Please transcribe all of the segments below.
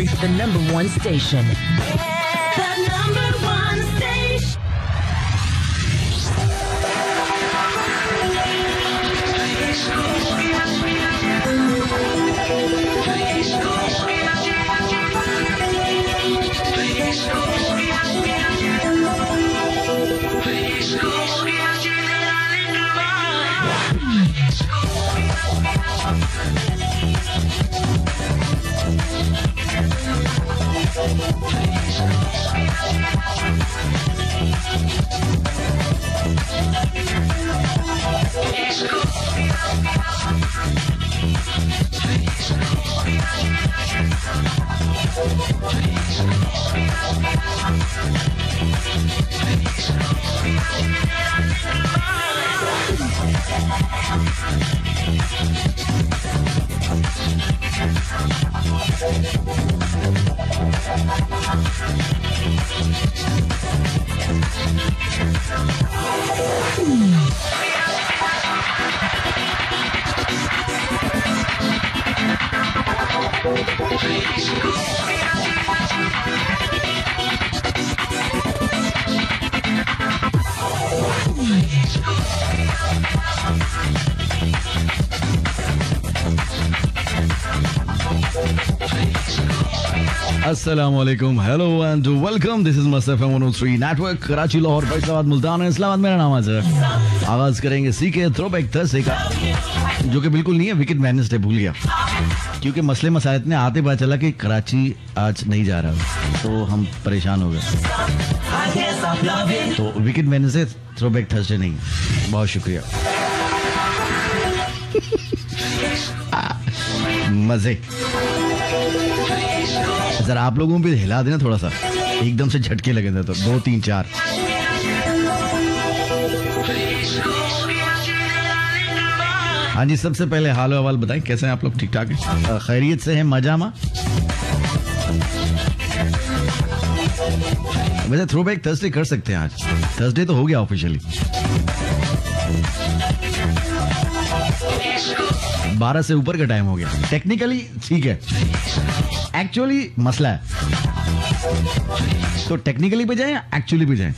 The number one station. The number one station. अस्सलामुअलैकुम, hello and welcome. This is मस्त FM 103 network, Karachi, Lahore, Faisalabad, Multan, Islamabad. मेरा नाम है। आगाज करेंगे सीके थ्रोबैक थर्सडे का, जो कि बिल्कुल नहीं है, विकेट वेडनेसडे भूल गया, क्योंकि मसले मसायत ने आते पता चला कि कराची आज नहीं जा रहा, तो हम परेशान हो गए। तो विकेट वेडनेसडे, थ्रोबैक थर्सडे नहीं। बहुत शुक्रिया। मजे जरा आप लोगों भी हिला देना थोड़ा सा, एकदम से झटके लगे थे तो 2 3 4। हाँ जी, सबसे पहले हाल अहवाल बताएं, कैसे हैं आप लोग? ठीक ठाक है, खैरियत से हैं, मजामा? वैसे थ्रोबैक थर्सडे कर सकते हैं आज, थर्सडे तो हो गया ऑफिशियली। 12 से ऊपर का टाइम हो गया, टेक्निकली ठीक है, एक्चुअली मसला है। तो टेक्निकली पे जाए या एक्चुअली पे जाए?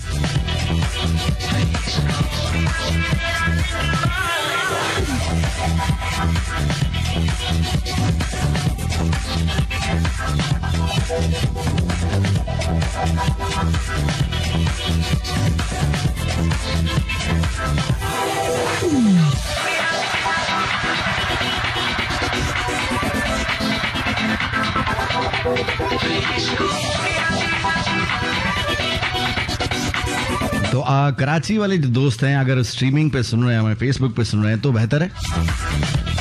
तो कराची वाले जो दोस्त हैं, अगर स्ट्रीमिंग पे सुन रहे हैं, हमें फेसबुक पे सुन रहे हैं, तो बेहतर है।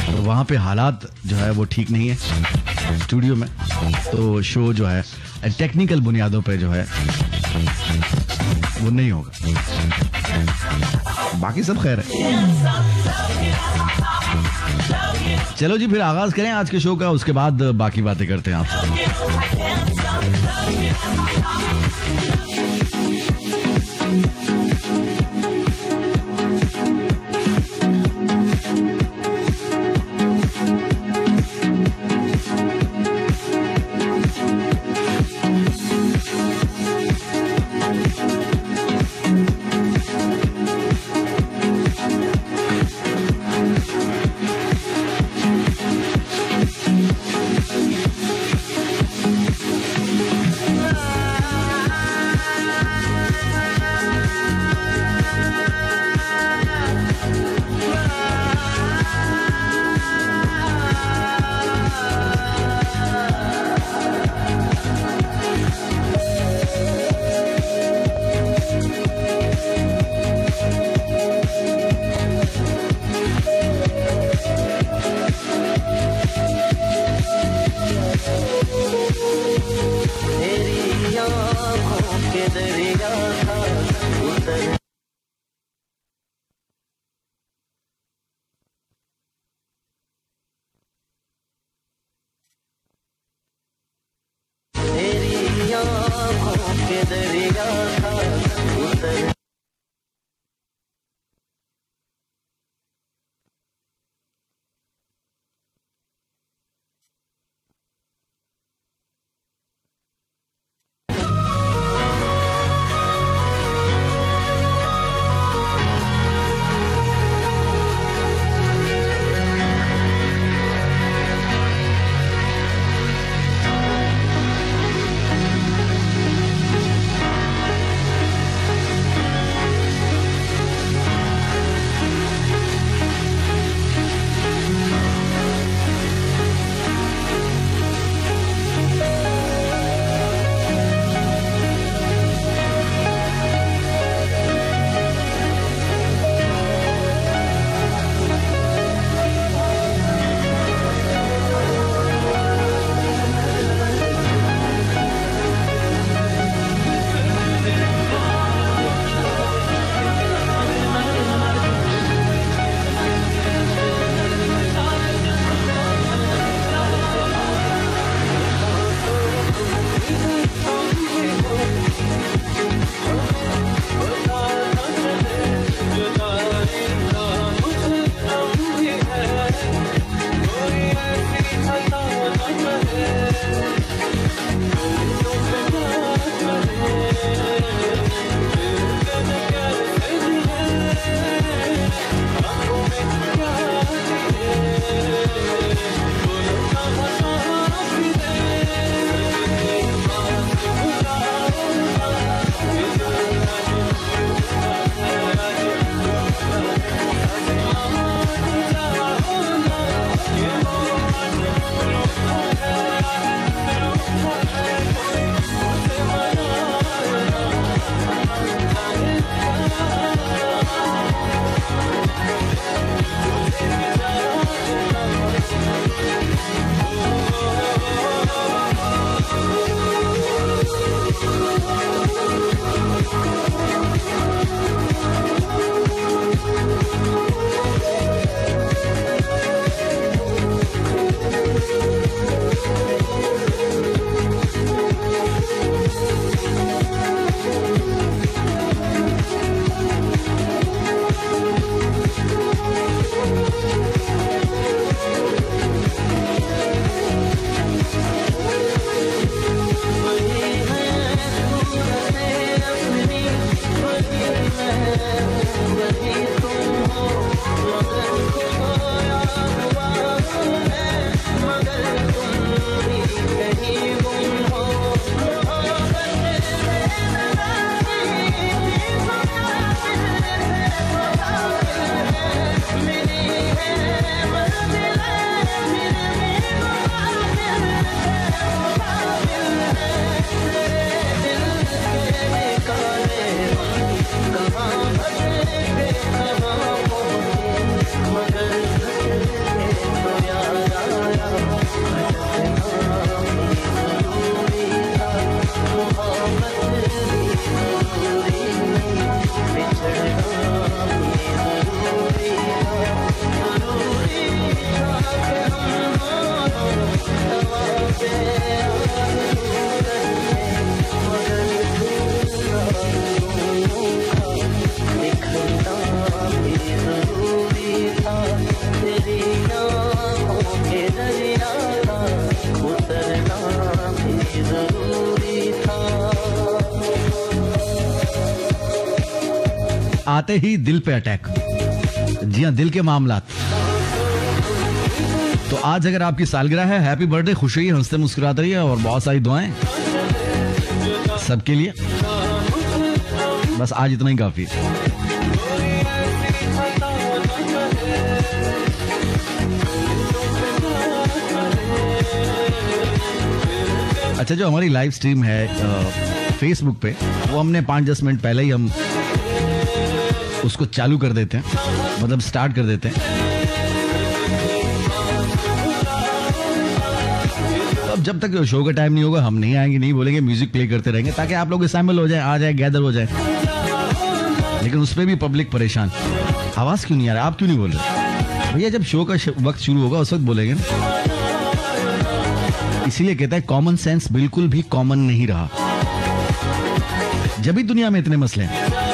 तो वहाँ पे हालात जो है वो ठीक नहीं है स्टूडियो में, तो शो जो है टेक्निकल बुनियादों पे जो है वो नहीं होगा। बाकी सब खैर है। चलो जी, फिर आगाज करें आज के शो का, उसके बाद बाकी बातें करते हैं आपसे। आते ही दिल पे अटैक। जी हाँ, दिल के मामलात। तो आज अगर आपकी सालगिरह है, हैप्पी बर्थडे, खुश रहिए, हंसते मुस्कुराते रहिए और बहुत सारी दुआएं सबके लिए। बस आज इतना ही काफी। अच्छा, जो हमारी लाइव स्ट्रीम है फेसबुक पे, वो हमने 5-10 मिनट पहले ही हम उसको चालू कर देते हैं, मतलब स्टार्ट कर देते हैं। अब जब तक शो का टाइम नहीं होगा हम नहीं आएंगे, नहीं बोलेंगे, म्यूजिक प्ले करते रहेंगे ताकि आप लोग शामिल हो जाए, आ जाए, गैदर हो जाए। लेकिन उसमें भी पब्लिक परेशान, आवाज क्यों नहीं आ रहा, आप क्यों नहीं बोल रहे भैया? जब शो का वक्त शुरू होगा उस वक्त बोलेंगे ना। इसीलिए कहता है कॉमन सेंस बिल्कुल भी कॉमन नहीं रहा, जब भी दुनिया में इतने मसले हैं।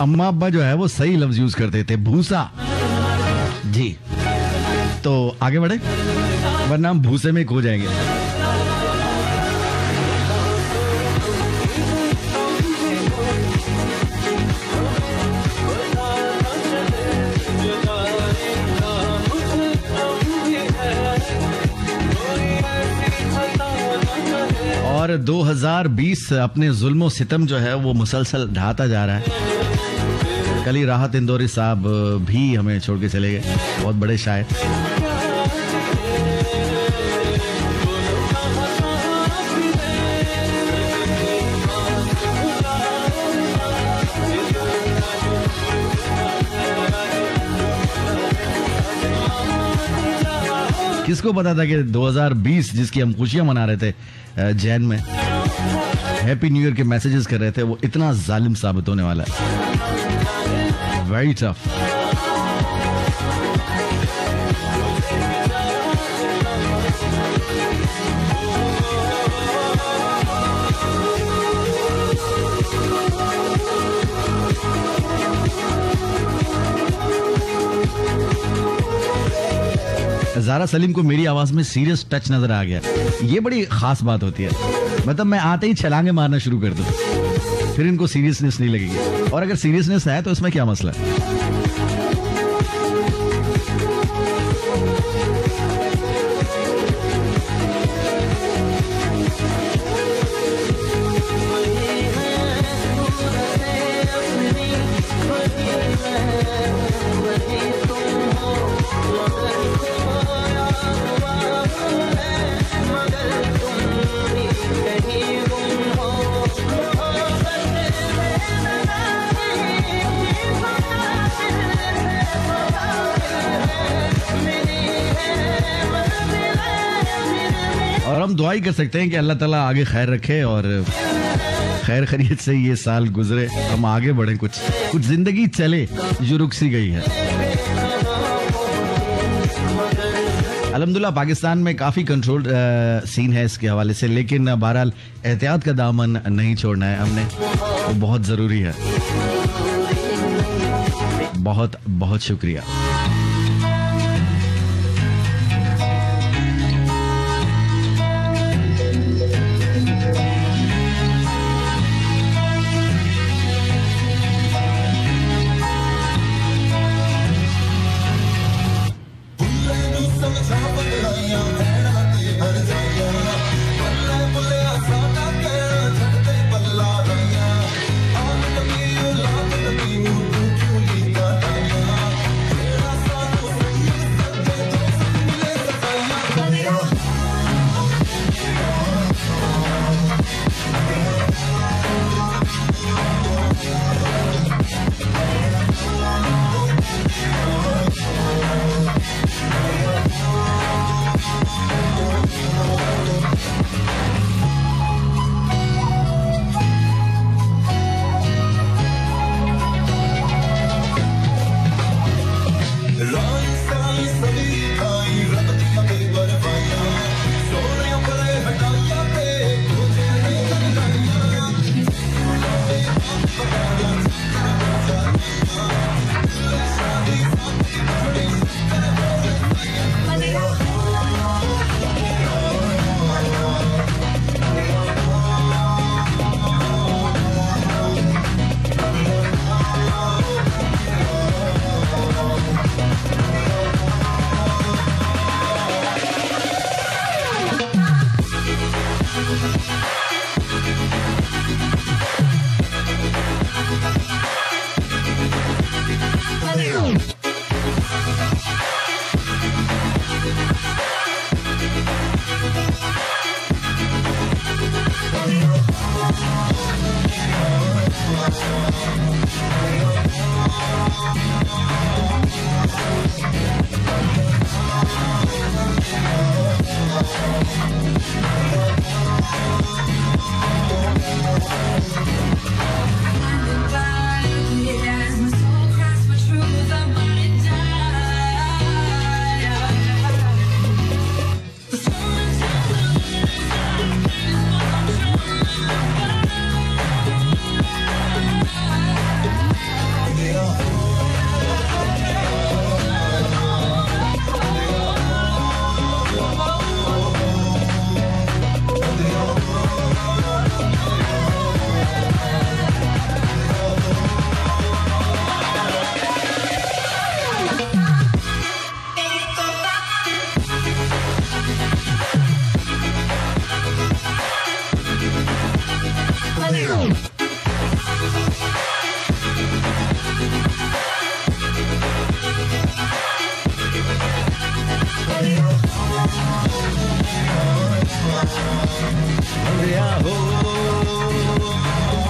अम्मा अब्बा जो है वो सही लफ्ज यूज करते थे, भूसा। जी, तो आगे बढ़े वरना हम भूसे में खो जाएंगे। और 2020 अपने जुल्मो सितम जो है वो मुसलसल ढाता जा रहा है। कल ही राहत इंदौरी साहब भी हमें छोड़ के चले गए, बहुत बड़े शायर। किसको पता था कि 2020 जिसकी हम खुशियां मना रहे थे जैन में, हैप्पी न्यू ईयर के मैसेजेस कर रहे थे, वो इतना जालिम साबित होने वाला है। Very tough. ज़ारा सलीम को मेरी आवाज में सीरियस टच नजर आ गया, ये बड़ी खास बात होती है। मतलब मैं आते ही छलांगे मारना शुरू कर दूं, फिर इनको सीरियसनेस नहीं लगेगी। और अगर सीरियसनेस है तो इसमें क्या मसला है? और हम दुआ ही कर सकते हैं कि अल्लाह ताला आगे खैर रखे और खैर खैरियत से ये साल गुजरे, हम आगे बढ़ें, कुछ जिंदगी चले जो रुक सी गई है। अल्हम्दुलिल्लाह पाकिस्तान में काफ़ी कंट्रोल सीन है इसके हवाले से, लेकिन बहरहाल एहतियात का दामन नहीं छोड़ना है हमने, वो बहुत ज़रूरी है। बहुत बहुत शुक्रिया।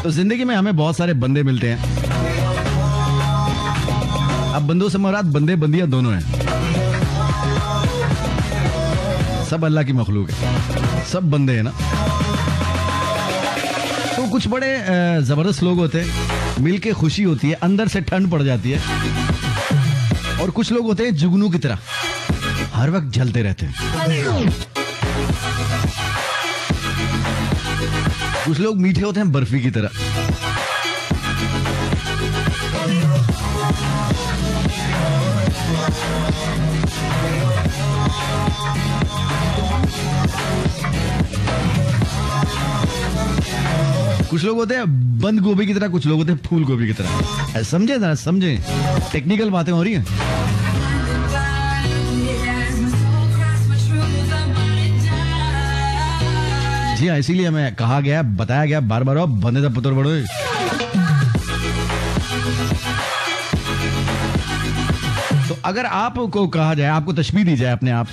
तो जिंदगी में हमें बहुत सारे बंदे मिलते हैं। अब बंदों से मुराद बंदे बंदियां दोनों हैं। सब अल्लाह की मखलूक है, सब बंदे हैं ना। तो कुछ बड़े जबरदस्त लोग होते हैं, मिलके खुशी होती है, अंदर से ठंड पड़ जाती है। और कुछ लोग होते हैं जुगनू की तरह, हर वक्त जलते रहते हैं। कुछ लोग मीठे होते हैं बर्फी की तरह। कुछ लोग होते हैं बंद गोभी की तरह, कुछ लोग होते हैं फूल गोभी की तरह। समझे ना, समझे, टेक्निकल बातें हो रही हैं। जी हाँ, इसीलिए हमें कहा गया, बताया गया बार बार, बंदे दा पुत्र बड़ो। तो अगर आपको कहा जाए, आपको तशबीह दी जाए अपने आप,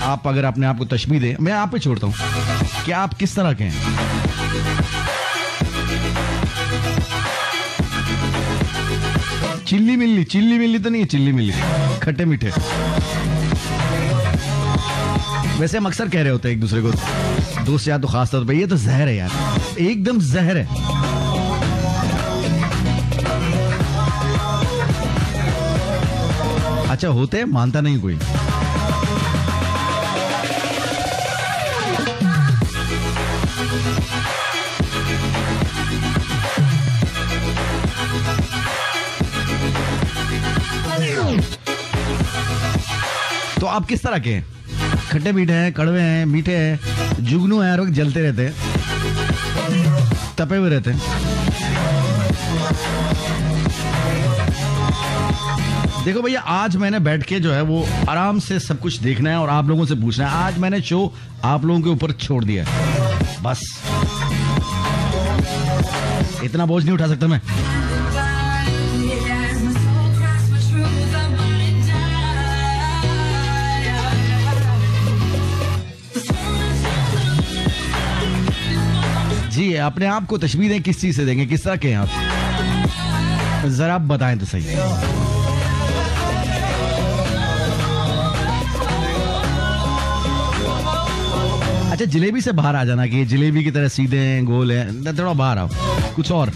आप अगर अपने आप को तशबीह दें, मैं आप पे छोड़ता हूं कि आप किस तरह के हैं। चिल्ली मिल्ली, चिल्ली मिल्ली तो नहीं है, चिल्ली मिल्ली खट्टे मीठे। वैसे हम अक्सर कह रहे होते हैं एक दूसरे को, दोस्त यार तो खास तौर पे, ये तो जहर है यार, एकदम जहर है। अच्छा होते हैं, मानता नहीं कोई। तो आप किस तरह के हैं? खट्टे मीठे हैं, कड़वे हैं, मीठे हैं, जुगनू हैं, हर वक्त जलते रहते हैं, तपे हुए रहते हैं। देखो भैया, आज मैंने बैठ के जो है वो आराम से सब कुछ देखना है और आप लोगों से पूछना है। आज मैंने शो आप लोगों के ऊपर छोड़ दिया है, बस इतना बोझ नहीं उठा सकता मैं। जी, अपने आप को तशबीह दें, किस चीज से देंगे, किस तरह के हैं आप, जरा आप बताएं तो सही। अच्छा, जलेबी से बाहर आ जाना कि जलेबी की तरह सीधे हैं, गोल हैं, थोड़ा बाहर आओ, कुछ और।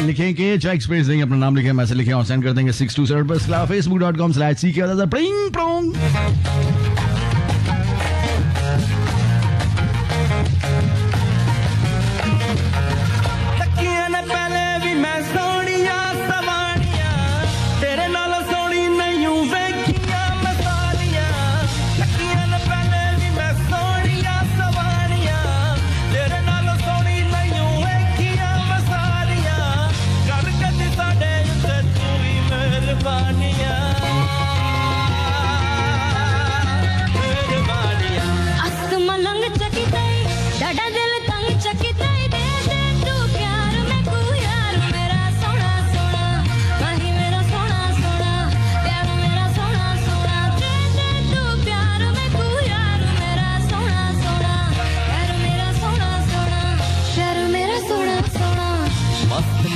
लिखें कि जो एक्सपीरियंस देंगे, अपना नाम लिखें, मैसेज लिखें और सेंड कर देंगे 627 पर facebook.com/ck।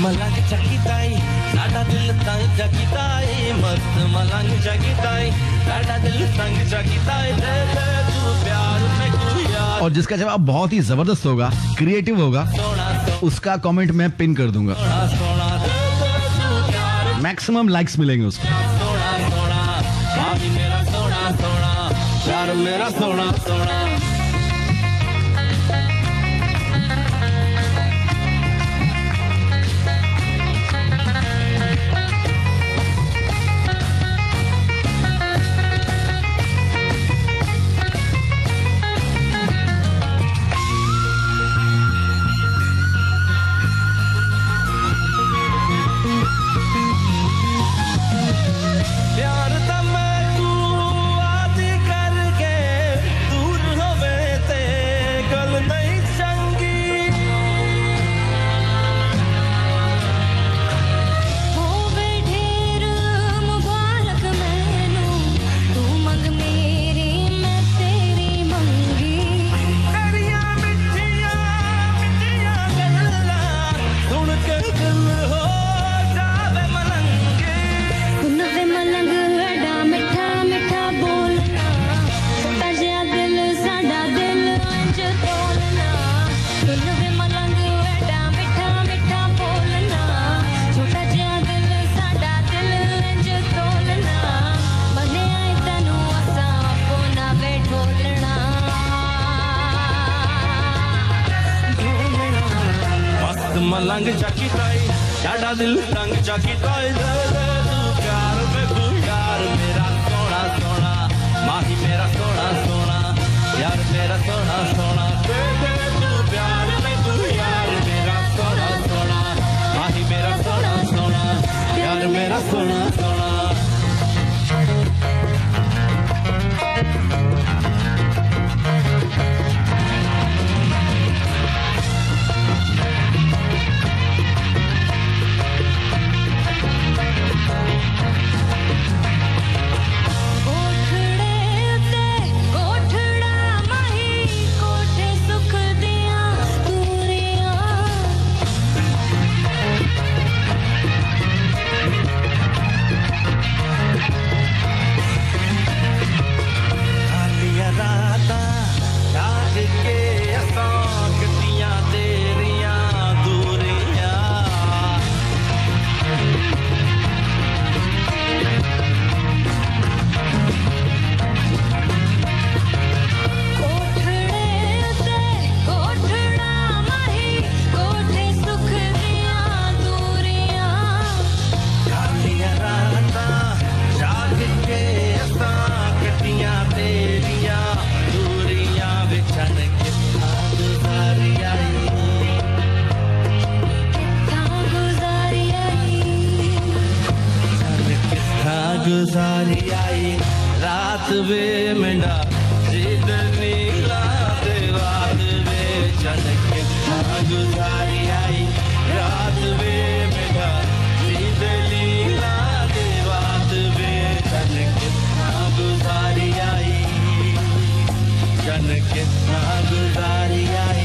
मलंग चकीताई साडा दिल तंग चकीताई मस्त मलंग चकीताई साडा दिल तंग चकीताई दे दे तू प्यार में तू यार। और जिसका जवाब बहुत ही जबरदस्त होगा, क्रिएटिव होगा, उसका कमेंट मैं पिन कर दूंगा। मैक्सिमम लाइक्स मिलेंगे उसको। मेरा सोना सोना यार मेरा सोना सोना। मलंग चकीताई साडा दिल तंग चकीताई दे दे तू प्यार में तू यार मेरा सोना सोना माही मेरा सोना सोना यार मेरा सोना सोना दे दे तू प्यार में तू यार मेरा सोना सोना माही मेरा सोना सोना यार मेरा सोना सोना। गुजारी आई रात वे मिंडा जिद नीला दे रात वे चनक गुजारी आई रात वे मिंडा जिद नीला दे रात वे चनक गुजारी आई चनक गुजारी आई।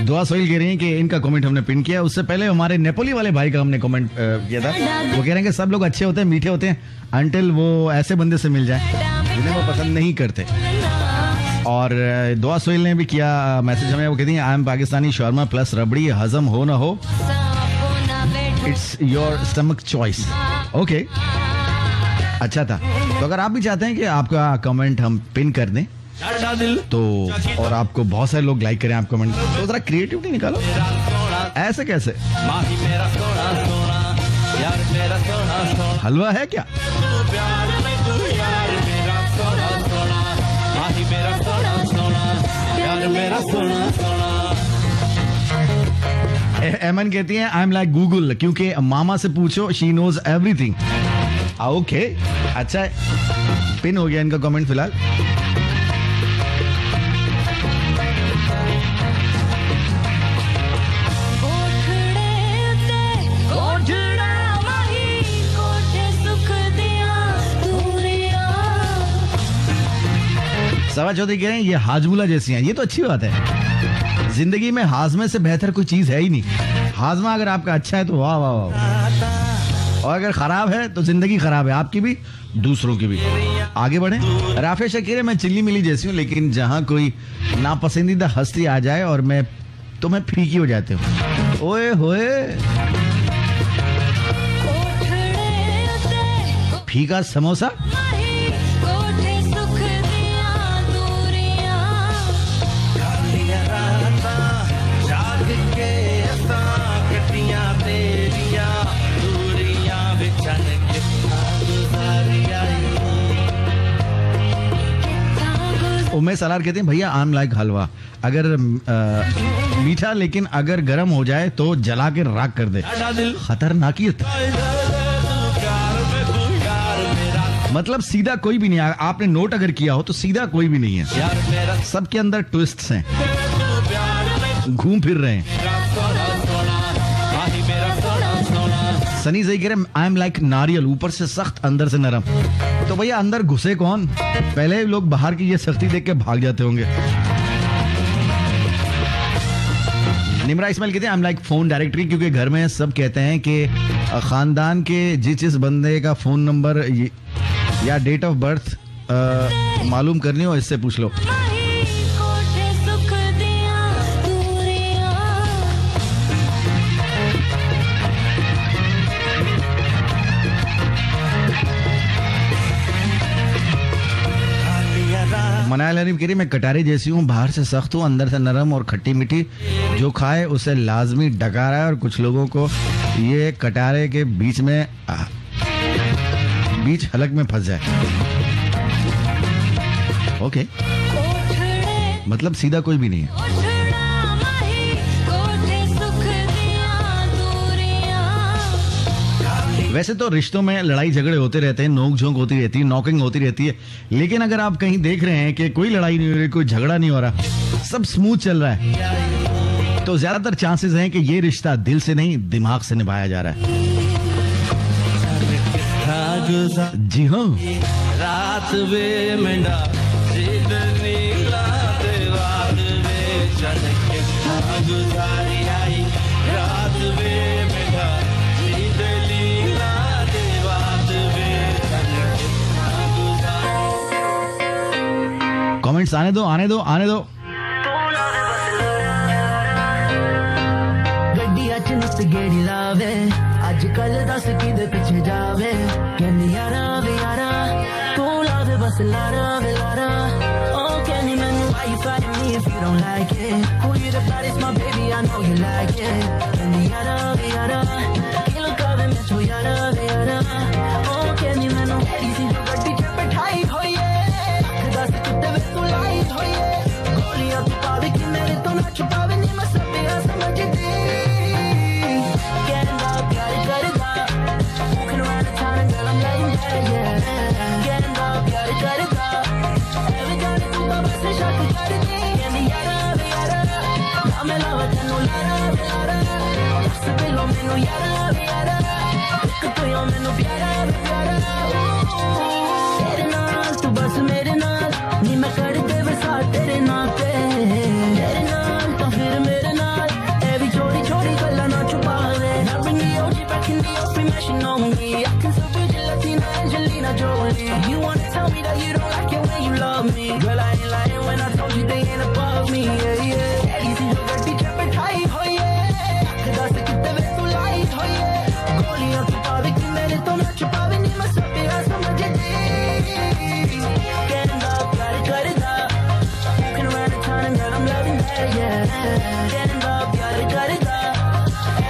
दुआ सोहेल कह रही हैं कि इनका कमेंट हमने पिन किया। उससे पहले हमारे नेपोली वाले भाई का हमने कमेंट किया था। वो कह रहे हैं कि सब लोग अच्छे होते हैं, मीठे होते हैं, अनटिल वो ऐसे बंदे से मिल जाए जिन्हें वो पसंद नहीं करते। और दुआ सोहेल ने भी किया मैसेज हमें। वो कहती हैं I am Pakistani shawarma plus rabri, हजम हो ना हो it's your stomach choice. Okay, अच्छा था। तो अगर आप भी चाहते हैं कि आपका कमेंट हम पिन कर दें तो, और आपको बहुत सारे लोग लाइक करें आप कमेंट, तो जरा क्रिएटिविटी निकालो। ऐसे कैसे? हलवा है क्या? एमन कहती हैं आई एम लाइक गूगल, क्योंकि मामा से पूछो शी नोज एवरीथिंग। ओके, अच्छा है, पिन हो गया इनका कमेंट फिलहाल। सवा चौधरी कह रहे हैं ये हाजमुला जैसी हैं। ये तो अच्छी बात है, जिंदगी में हाजमे से बेहतर कोई चीज है ही नहीं। हाजमा अगर आपका अच्छा है तो वाह वाह वाह, और अगर खराब है तो जिंदगी खराब है, आपकी भी दूसरों की भी। आगे बढ़े। राफे शकीर, मैं चिल्ली मिली जैसी हूँ, लेकिन जहाँ कोई नापसंदीदा हस्ती आ जाए और मैं फीकी हो जाती हूँ। ओए होए, फीका समोसा। उमेश सलार कहते हैं भैया आई एम लाइक हलवा, अगर मीठा लेकिन अगर गर्म हो जाए तो जला के राख कर दे। खतरनाकियत, मतलब सीधा कोई भी नहीं। आपने नोट अगर किया हो तो सीधा कोई भी नहीं है, सबके अंदर ट्विस्ट्स हैं, घूम फिर रहे हैं। सनी सही कह रहे आई एम लाइक नारियल, ऊपर से सख्त अंदर से नरम। तो भैया अंदर घुसे कौन? पहले लोग बाहर की ये सख्ती देख के भाग जाते होंगे। निमरा इस्माइल कहते हैं I am like phone directory, क्योंकि घर में सब कहते हैं कि खानदान के जिस बंदे का फोन नंबर या डेट ऑफ बर्थ मालूम करनी हो इससे पूछ लो। मनाया लरीफ कह रही मैं कटारी जैसी हूँ, बाहर से सख्त हूँ, अंदर से नरम और खट्टी मीठी, जो खाए उसे लाजमी डकारा है। और कुछ लोगों को ये कटारे के बीच हलक में फंस जाए। ओके, मतलब सीधा कोई भी नहीं है। वैसे तो रिश्तों में लड़ाई झगड़े होते रहते हैं, नोक झोंक होती रहती है, नॉकिंग होती रहती है, लेकिन अगर आप कहीं देख रहे हैं कि कोई लड़ाई नहीं हो रही, कोई झगड़ा नहीं हो रहा, सब स्मूथ चल रहा है, तो ज्यादातर चांसेस हैं कि ये रिश्ता दिल से नहीं दिमाग से निभाया जा रहा है। जी हाँ, रात वे मेंढा कमेंट्स आने दो। गड्डिया च नस गेड़ी लावे, अजकल दस किदे पिछे जावे, कहनी यारा वे यारा तू लावे बस लारा वे लारा। Oh कहनी मैनू why you fighting me if you don't like it, who you the baddest my baby I know you like it, कहनी यारा वे यारा किल कावे मैं छो यारा वे यारा। Oh कहनी मैनू एडी सी जो गड्डी च बिठाई होई है, दस किते वे तू लाई होई है, गोलियां तू पावे कि मेरे तो ना छुपावे नी मैं सब या समझदी। कहंदा प्यार करदा मुखन वाला थान गलम लाई है, कहंदा प्यार करदा एवे जाने तू तो बस शक करदी। कहंदी यारा वे यारा ना मैं लावा तन्नू लारा वे लारा, दस बिलो मैनू यारा वे यारा, एक तो यो मैनू प्यारा वे प्यारा। तेरे नाल तू बस मेरे नाल नी मैं कर दे वसा तेरे नाल पे, तेरे नाल तो फिर मेरे नाल you know me. I can still be Latina, Angelina Jolie. You wanna tell me that you don't like it when you love me? Girl, I ain't lying when I told you they ain't above me. Yeah, yeah. Daddy सी जो गड्डी च बिठाई हो ये, दस कितने वे तू लाई हो ये, गोलियां तू पावे कि मेरे तो ना छुपावे नी मैं सब तेरा समझ दे. कहना प्यार करदा, walking around the town and girl I'm loving that, yeah. कहना प्यार करदा,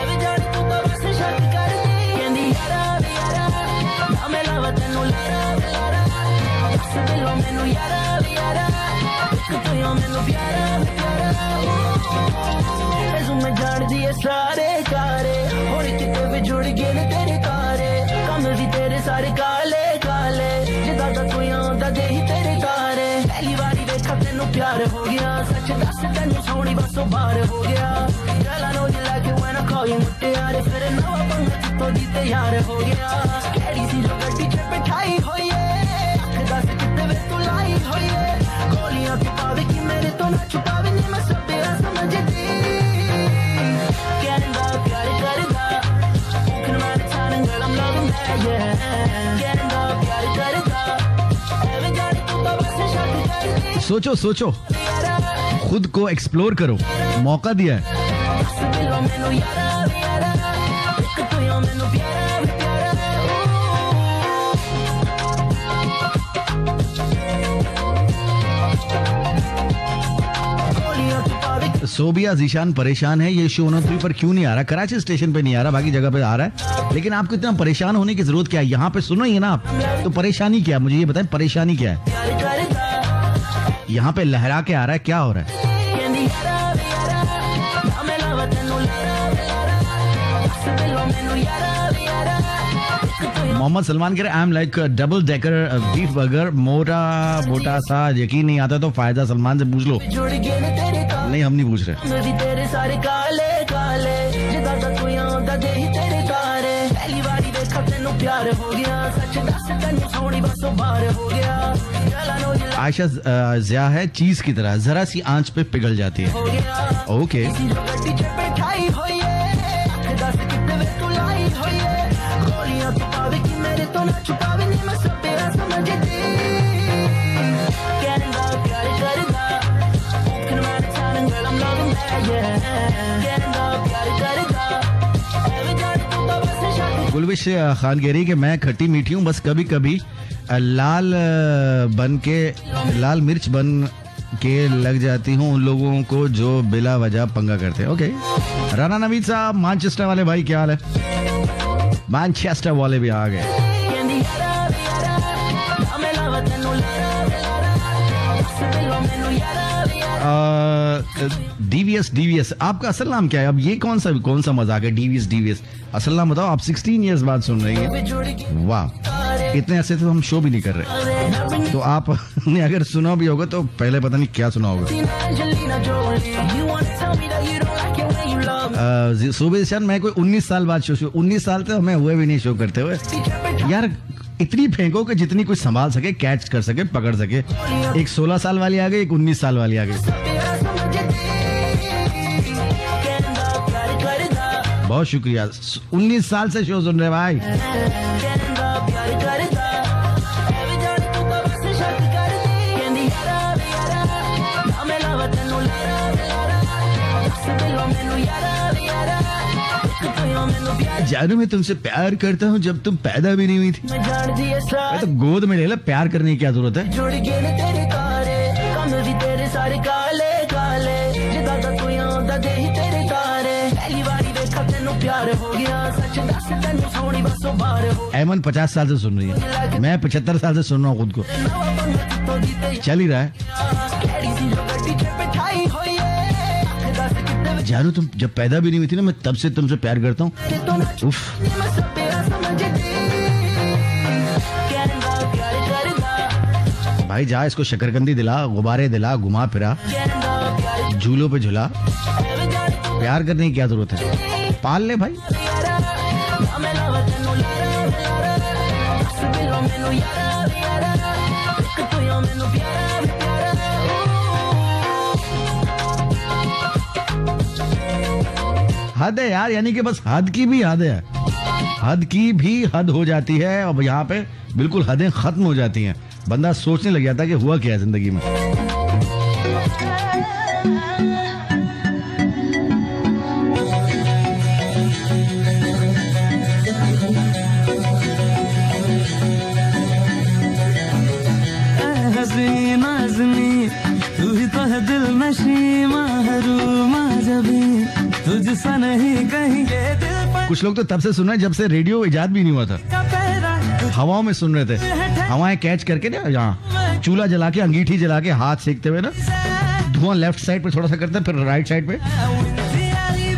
एवे जाने तू तो बस शक कर दे. कहंदी यारा वे यारा, ना मैं लावा तैनू लारा वे लारा, दस दिलों मैनू यारा वे यारा, एक तू ही मैनू प्यारा वे प्यारा. ऐसू मैं जान दी है सारे कारे, हुण किते भी जुड़ गए ने तेरे तारे, कम भी तेरे सारे काले काले, जिदा दा कोई आंदा दे ही तेरे तारे. पहली बारी देखा तेनू प्यार हो गया, सच दस तेनू सोनी बसों बाहर हो गया. Girl, I know you like it when I call you मुटियारे, फिर नवा पंगा जितो दी तैयार हो गया. कैडी सी जो गड्डी च बिठाई हो ये, दस किते वे तू लाई हो ये, गोलियां तू पावे कि मेरे तो ना छुपावे नी मैं सब तेरा समझ दी. कहंदा प्यार करदा, walking around the town and girl I'm loving that, yeah. कहंदा प्यार करदा, एवे जाने तू तो बस शक कर दे. सोचो सोचो, खुद को एक्सप्लोर करो, मौका दिया है. दस दिलों मैनू यारा वे यारा, एक तू ही मैनू प्यारा वे प्यारा. गोलियां तू पावे सोबिया जीशान परेशान है, ये शो 103 पर क्यों नहीं आ रहा? कराची स्टेशन पे नहीं आ रहा, बाकी जगह पे आ रहा है. लेकिन आपको इतना परेशान होने की जरूरत क्या है? यहाँ पे सुनो ही है ना आप, तो परेशानी क्या है? मुझे ये बताएं, परेशानी क्या है? प्यार करदा. यहाँ पे लहरा के आ रहा है, क्या हो रहा है? कहंदी यारा वे यारा, ना मैं लावा तैनू लारा वे लारा, दस दिलों मैनू यारा वे यारा, एक तू ही मोहम्मद सलमान कह रहे I am like double decker beef burger, मोटा सा, यकीन नहीं आता तो फायदा सलमान से पूछ लो. जुड़ गए ने तेरे तारे, नहीं, हम नहीं पूछ रहे. मैं भी तेरे सारे काले काले, जिदा दा कोई आंदा दे ही तेरे तारे. पहली बारी देखा तेनू प्यार हो गया, सच दस तेनू सोनी बसों बाहर हो गया. Girl, I know you like Ayesha Zia है चीज की तरह, जरा सी आंच पे पिघल जाती है. हो गया. ओके, सी जो गड्डी च बिठाई हो ये, दस कितने वे तू लाई हो ये, गोलियां तू पावे कि मेरे तो ना छुपावे नी मैं सब तेरा समझ दी. कहंदा प्यार करदा, walking around the town and girl I'm loving that, yeah. कहंदा प्यार करदा, एवे जाने तू तो बस शक. गुलविश खान कह रही कि मैं खट्टी मीठी हूँ, बस कभी कभी लाल मिर्च बन के लग जाती हूँ उन लोगों को जो बिला वजह पंगा करते हैं. ओके, राना नवीद साहब मैनचेस्टर वाले भाई, क्या हाल है? मैनचेस्टर वाले भी आ गए. कहंदी यारा वे यारा, ना मैं लावा तैनू लारा वे लारा, दस दिलों मैनू यारा वे यारा. डीवीएस आपका असल नाम क्या है? अब ये कौन सा मजाक है? डीवीएस असल नाम बताओ. आप 16 इयर्स बाद सुन रही हैं. जुड़ गए वाह, इतने ऐसे तो हम शो भी नहीं कर रहे. तो आपने अगर सुना भी होगा तो पहले पता नहीं क्या सुना होगा. Angelina Jolie, you wanna tell me that you don't like it when you love me? सुबह शान मैं कोई 19 साल बाद शो 19 साल तो हमें हुए भी नहीं शो करते हुए. यार इतनी फेंको कि जितनी कुछ संभाल सके, कैच कर सके, पकड़ सके. एक 16 साल वाली आ गई, एक 19 साल वाली आ गई. तेरा समझ दे. कहंदा प्यार करदा, बहुत शुक्रिया. 19 साल से शो सुन रहे भाई. कहंदा प्यार करदा, एवे जाने तू तो बस शक कर दे. कहंदी यारा वे यारा, ना मैं लावा तैनू लारा वे लारा, दस दिलों मैनू यारा वे यारा, एक तू ही मैनू प्यार. जानू मैं तुमसे प्यार करता हूँ जब तुम पैदा भी नहीं हुई थी. मैं जान दी है मैं सारे, तो गोद में ले ला, प्यार करने की क्या जरूरत है? जुड़ गए ने तेरे तारे, कम भी तेरे सारे काले काले, जिदा दा कोई आंदा दे ही तेरे तारे. पहली बारी देखा तेनू प्यार हो गया, सच दस तेनू सोनी बसों बाहर हो गया. ऐमन 50 साल से सुन रही है, मैं 75 साल से सुन रहा हूँ खुद को. नवा पंगा जितो दी तैयार. चल ही रहा है. कैडी सी जो गड्डी च बिठाई हो ये, दस कितने वे जानू तुम जब पैदा भी नहीं हुई थी ना, मैं तब से तुमसे प्यार करता हूँ. तेरे तो ना उफ, मैं सब तेरा समझ दी. कहंदा प्यार करदा, भाई जा इसको शकरकंदी दिला, गुब्बारे दिला, घुमा फिरा, कहंदा प्यार झूलों पे झुला. एवे जाने तू प्यार करने की क्या जरूरत है? पाल ले भाई. यारा, ना मैं लावा तैनू लारा वे लारा, दस दिलों मैनू यारा वे यारा, एक तू ही मैनू प्यारा वे प्यारा. हद है यार, यानी कि बस हद की भी हद है. हद की भी हद हो जाती है, अब यहाँ पे बिल्कुल हदें खत्म हो जाती हैं। बंदा सोचने लग जाता है कि हुआ क्या है जिंदगी में। तू ही तो है दिल नशी महरूमा जबी तुझसा नहीं कहीं के दिल पर। कुछ लोग तो तब से सुन रहे हैं जब से रेडियो इजाद भी नहीं हुआ था, हवाओं में सुन रहे थे, हवाएं कैच करके ना, यहाँ चूल्हा जला के अंगीठी जला के हाथ सेकते हुए ना, धुआं लेफ्ट साइड पे थोड़ा सा करते फिर राइट साइड पे,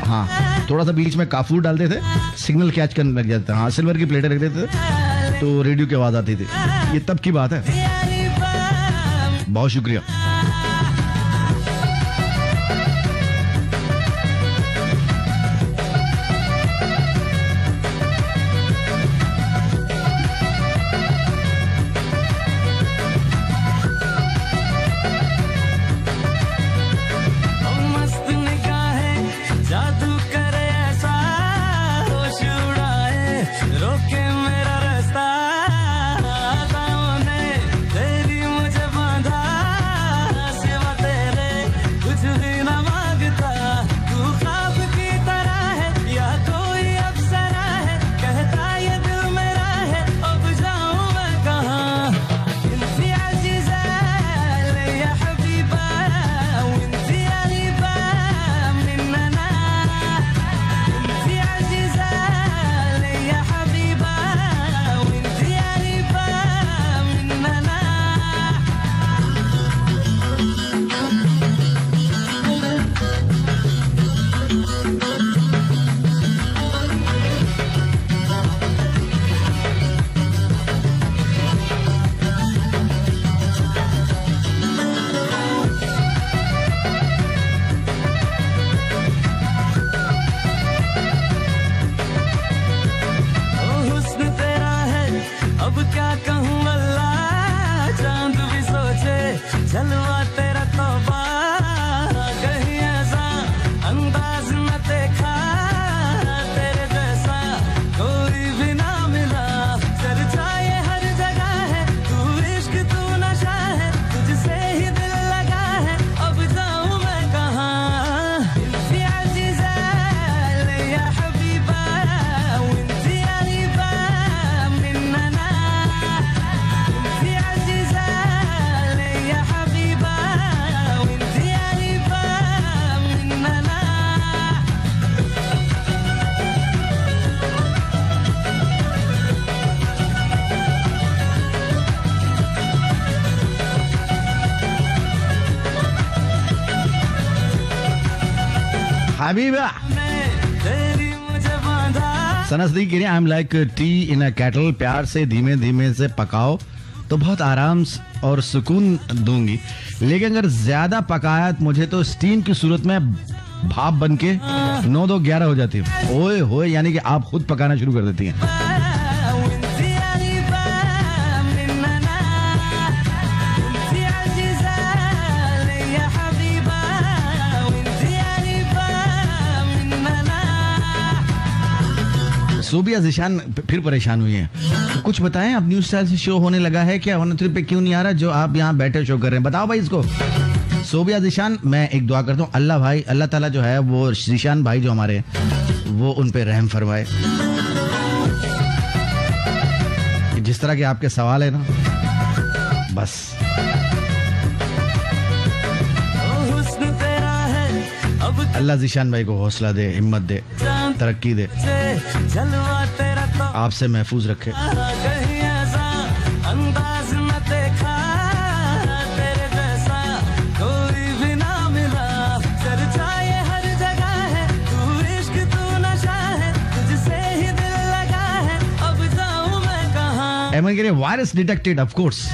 हाँ थोड़ा सा बीच में काफूर डालते थे, सिग्नल कैच करने लग जाता था। हाँ सिल्वर की प्लेटें रख देते थे तो रेडियो की आवाज आती थी। ये तब की बात है। बहुत शुक्रिया। हबीबा सना सदी कह रहे I am like T in a cattle, प्यार से धीमे धीमे से पकाओ तो बहुत आराम और सुकून दूंगी, लेकिन अगर ज्यादा पकाया तो मुझे तो स्टीम की सूरत में भाप बन के 9-2-11 हो जाती है। ओए होए, यानी कि आप खुद पकाना शुरू कर देती हैं। सोबिया जिशान फिर परेशान हुई हैं। तो कुछ बताएं, अब न्यू स्टाइल से शो होने लगा है क्या? 103 पे क्यों नहीं आ रहा जो आप यहाँ बैठे शो कर रहे हैं? बताओ भाई इसको। सोबिया जिशान, मैं एक दुआ करता हूँ, अल्लाह ताला जो है वो जिशान भाई जो हमारे, वो उन पे रहम फरमाए। जिस तरह के आपके सवाल है ना, बस अल्लाह जिशान भाई को हौसला दे, हिम्मत दे, तरक्की दे, आपसे महफूज रखे। एमन कह रहे वायरस डिटेक्टेड, ऑफ कोर्स।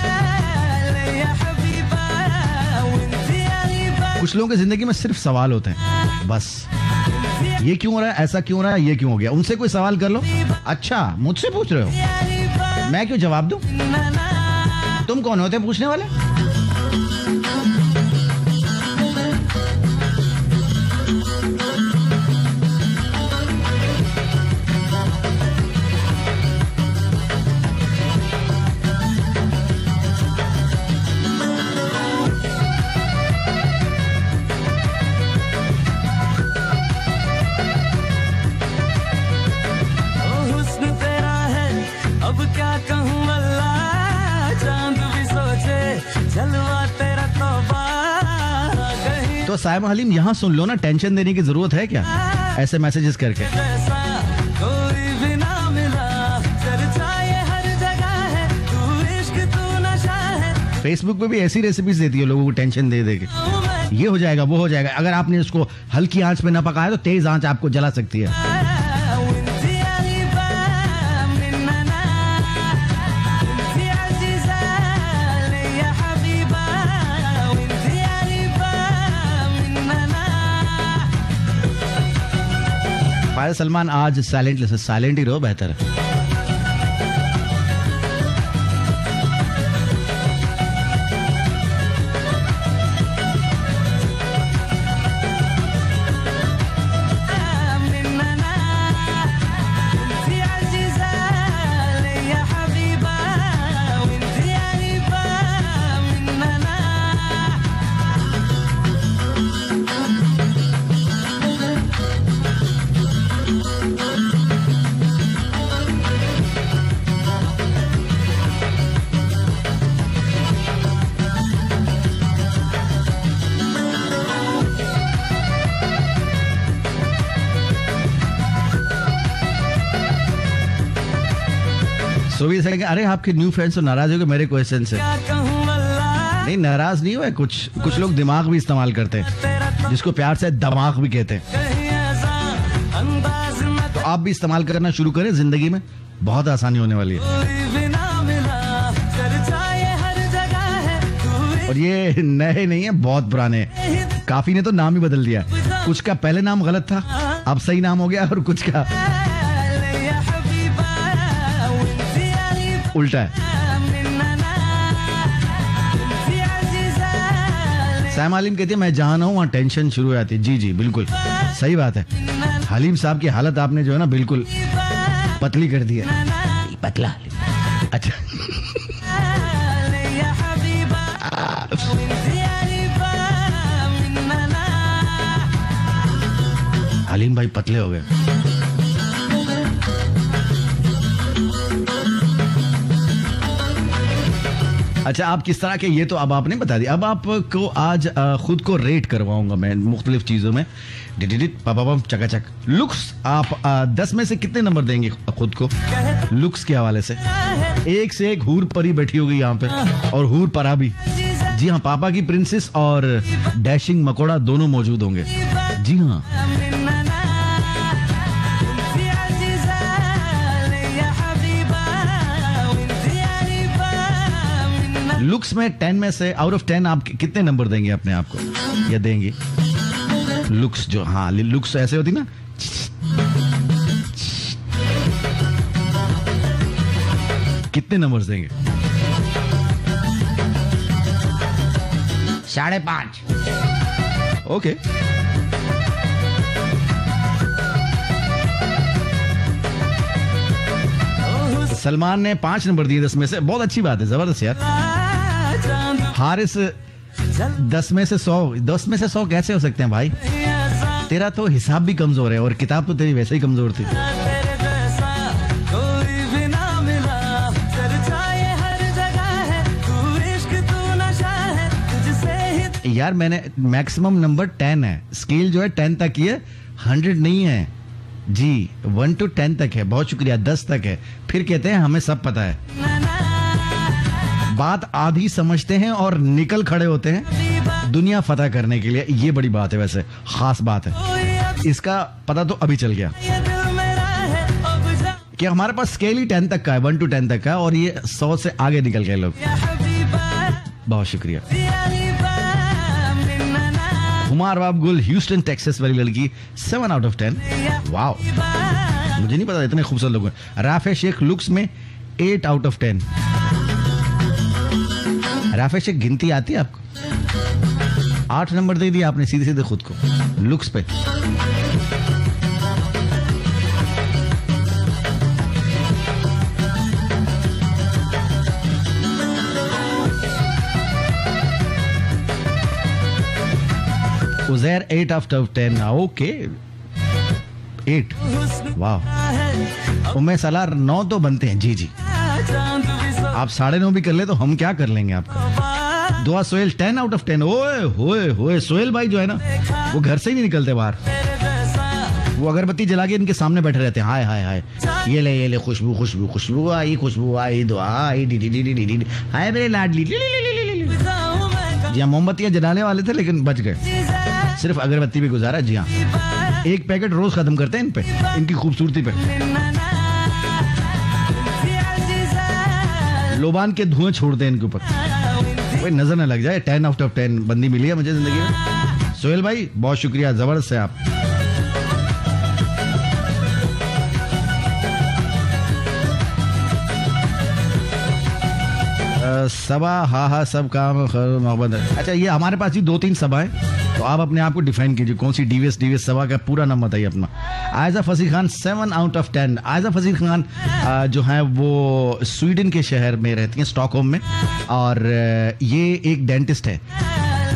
कुछ लोगों की जिंदगी में सिर्फ सवाल होते हैं, बस ये क्यों हो रहा है, ऐसा क्यों हो रहा है, ये क्यों हो गया। उनसे कोई सवाल कर लो, अच्छा मुझसे पूछ रहे हो, मैं क्यों जवाब दूं? तुम कौन होते पूछने वाले? तो सायमा हलीम यहाँ सुन लो ना, टेंशन देने की जरूरत है क्या ऐसे मैसेजेस करके? कोई भी ना मिला, चर्चा ये हर जगह है, तू इश्क तू नशा है। फेसबुक पे भी ऐसी रेसिपीज देती है लोगों को टेंशन दे दे के, ये हो जाएगा वो हो जाएगा। अगर आपने इसको हल्की आंच पे ना पकाया तो तेज आंच आपको जला सकती है। फायर सलमान आज साइलेंट ही रहो, बेहतर है। तो भी ऐसा अरे आपके न्यू फ्रेंड्स तो नाराज हो गए मेरे क्वेश्चन से। नहीं, नाराज नहीं हुए, कुछ लोग दिमाग भी इस्तेमाल करते हैं, जिसको प्यार से दिमाग भी कहते हैं। तो आप भी इस्तेमाल करना शुरू करें, जिंदगी में बहुत आसानी होने वाली है। और ये नए नहीं है, बहुत पुराने, काफी ने तो नाम ही बदल दिया। कुछ का पहले नाम गलत था, अब सही नाम हो गया, और कुछ का उल्टा है। सायमा हलीम कहती है मैं जहां ना हूं वहां टेंशन शुरू हो जाती है। जी जी बिल्कुल सही बात है। हलीम साहब की हालत आपने जो है ना बिल्कुल पतली कर दी है। पतला अच्छा हलीम भाई पतले हो गए। अच्छा, आप किस तरह के, ये तो अब आपने बता दिया। अब आपको आज खुद को रेट करवाऊंगा मैं मुख्तलिफ चीजों में। चकाचक लुक्स, आप 10 में से कितने नंबर देंगे खुद को लुक्स के हवाले से? एक से एक हूर परी बैठी होगी यहाँ पे, और हूर परा भी। जी हाँ, पापा की प्रिंसेस और डैशिंग मकोड़ा दोनों मौजूद होंगे। जी हाँ, लुक्स में 10 में से आउट ऑफ 10 आप कितने नंबर देंगे अपने आप को, या देंगे? लुक्स जो, हाँ लुक्स ऐसे होती ना, कितने नंबर देंगे? 5.5। ओके, सलमान ने 5 नंबर दिए 10 में से। बहुत अच्छी बात है, जबरदस्त यार। हारिस 10 में से 100 कैसे हो सकते हैं भाई? तेरा तो हिसाब भी कमजोर है, और किताब तो तेरी वैसे ही कमजोर थी। यार मैंने मैक्सिमम नंबर 10 है, स्केल जो है 10 तक ही है, 100 नहीं है जी। 1 to 10 तक है। बहुत शुक्रिया, 10 तक है। फिर कहते हैं हमें सब पता है। बात आधी समझते हैं और निकल खड़े होते हैं दुनिया फतह करने के लिए। ये बड़ी बात है, वैसे खास बात है। इसका पता तो अभी चल गया कि हमारे पास स्केल ही 10 तक का है, 1 to 10 तक का, और ये 100 से आगे निकल गए लोग। बहुत शुक्रिया। हुमार बाब गुल, ह्यूस्टन टेक्सास वाली लड़की, 7 out of 10। वाओ, मुझे नहीं पता इतने खूबसूरत लोग हैं। राफे शेख लुक्स में 8 out of 10। राफे शेख गिनती आती है आपको? 8 नंबर दे दिया आपने सीधे सीधे खुद को लुक्स पे। Uzair 8 out of 10। ओके 8, वाह। उम्मे सलार 9 तो बनते हैं। जी जी, आप 9.5 भी कर ले तो हम क्या कर लेंगे आपका। दुआ सोहेल 10 आउट ऑफ 10। ओए होए होए, सोहेल भाई जो है ना वो घर से ही नहीं निकलते बाहर, वो अगरबत्ती जला के इनके सामने बैठे रहते हैं। हाय हाय हाय, ये ले खुशबू खुशबू खुशबू आई दुआ आई डी डी डी डी डी, हाय मेरे लाडली। जी हाँ, मोमबत्तियां जलाने वाले थे लेकिन बच गए, सिर्फ अगरबत्ती भी गुजारा। जी हाँ, एक पैकेट रोज खत्म करते हैं इन पे, इनकी खूबसूरती पे। लोबान के धुएं छोड़ते हैं इनके ऊपर, कोई नजर न लग जाए। 10 आउट ऑफ 10 बंदी मिली है मुझे जिंदगी में। सोहेल भाई बहुत शुक्रिया, जबरदस्त है आप। सबा हा सब काम मोहब्बत है। अच्छा, ये हमारे पास ही 2-3 सभा है, तो आप अपने आप को डिफाइन कीजिए कौन सी डीवीएस सभा का पूरा नाम बताइए अपना। Aiza Fasih Khan 7 out of 10। आयजा फसीह खान जो है वो स्वीडन के शहर में रहती हैं, स्टॉकहोम में, और ये एक डेंटिस्ट है।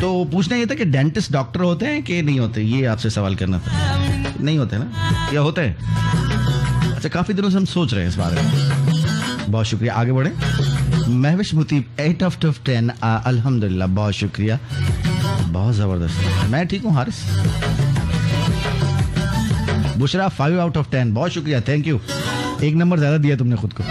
तो पूछना ये था कि डेंटिस्ट डॉक्टर होते हैं कि नहीं होते, ये आपसे सवाल करना था। नहीं होते ना, या होते हैं? अच्छा, काफी दिनों से हम सोच रहे हैं इस बारे में। बहुत शुक्रिया, आगे बढ़े। Mahvish Muteeb 8 out of 10। अल्हम्दुलिल्लाह, बहुत शुक्रिया, बहुत जबरदस्त। मैं ठीक हूँ हारिस। Bushra 5 out of 10। बहुत शुक्रिया, थैंक यू। 1 नंबर ज्यादा दिया तुमने खुद को।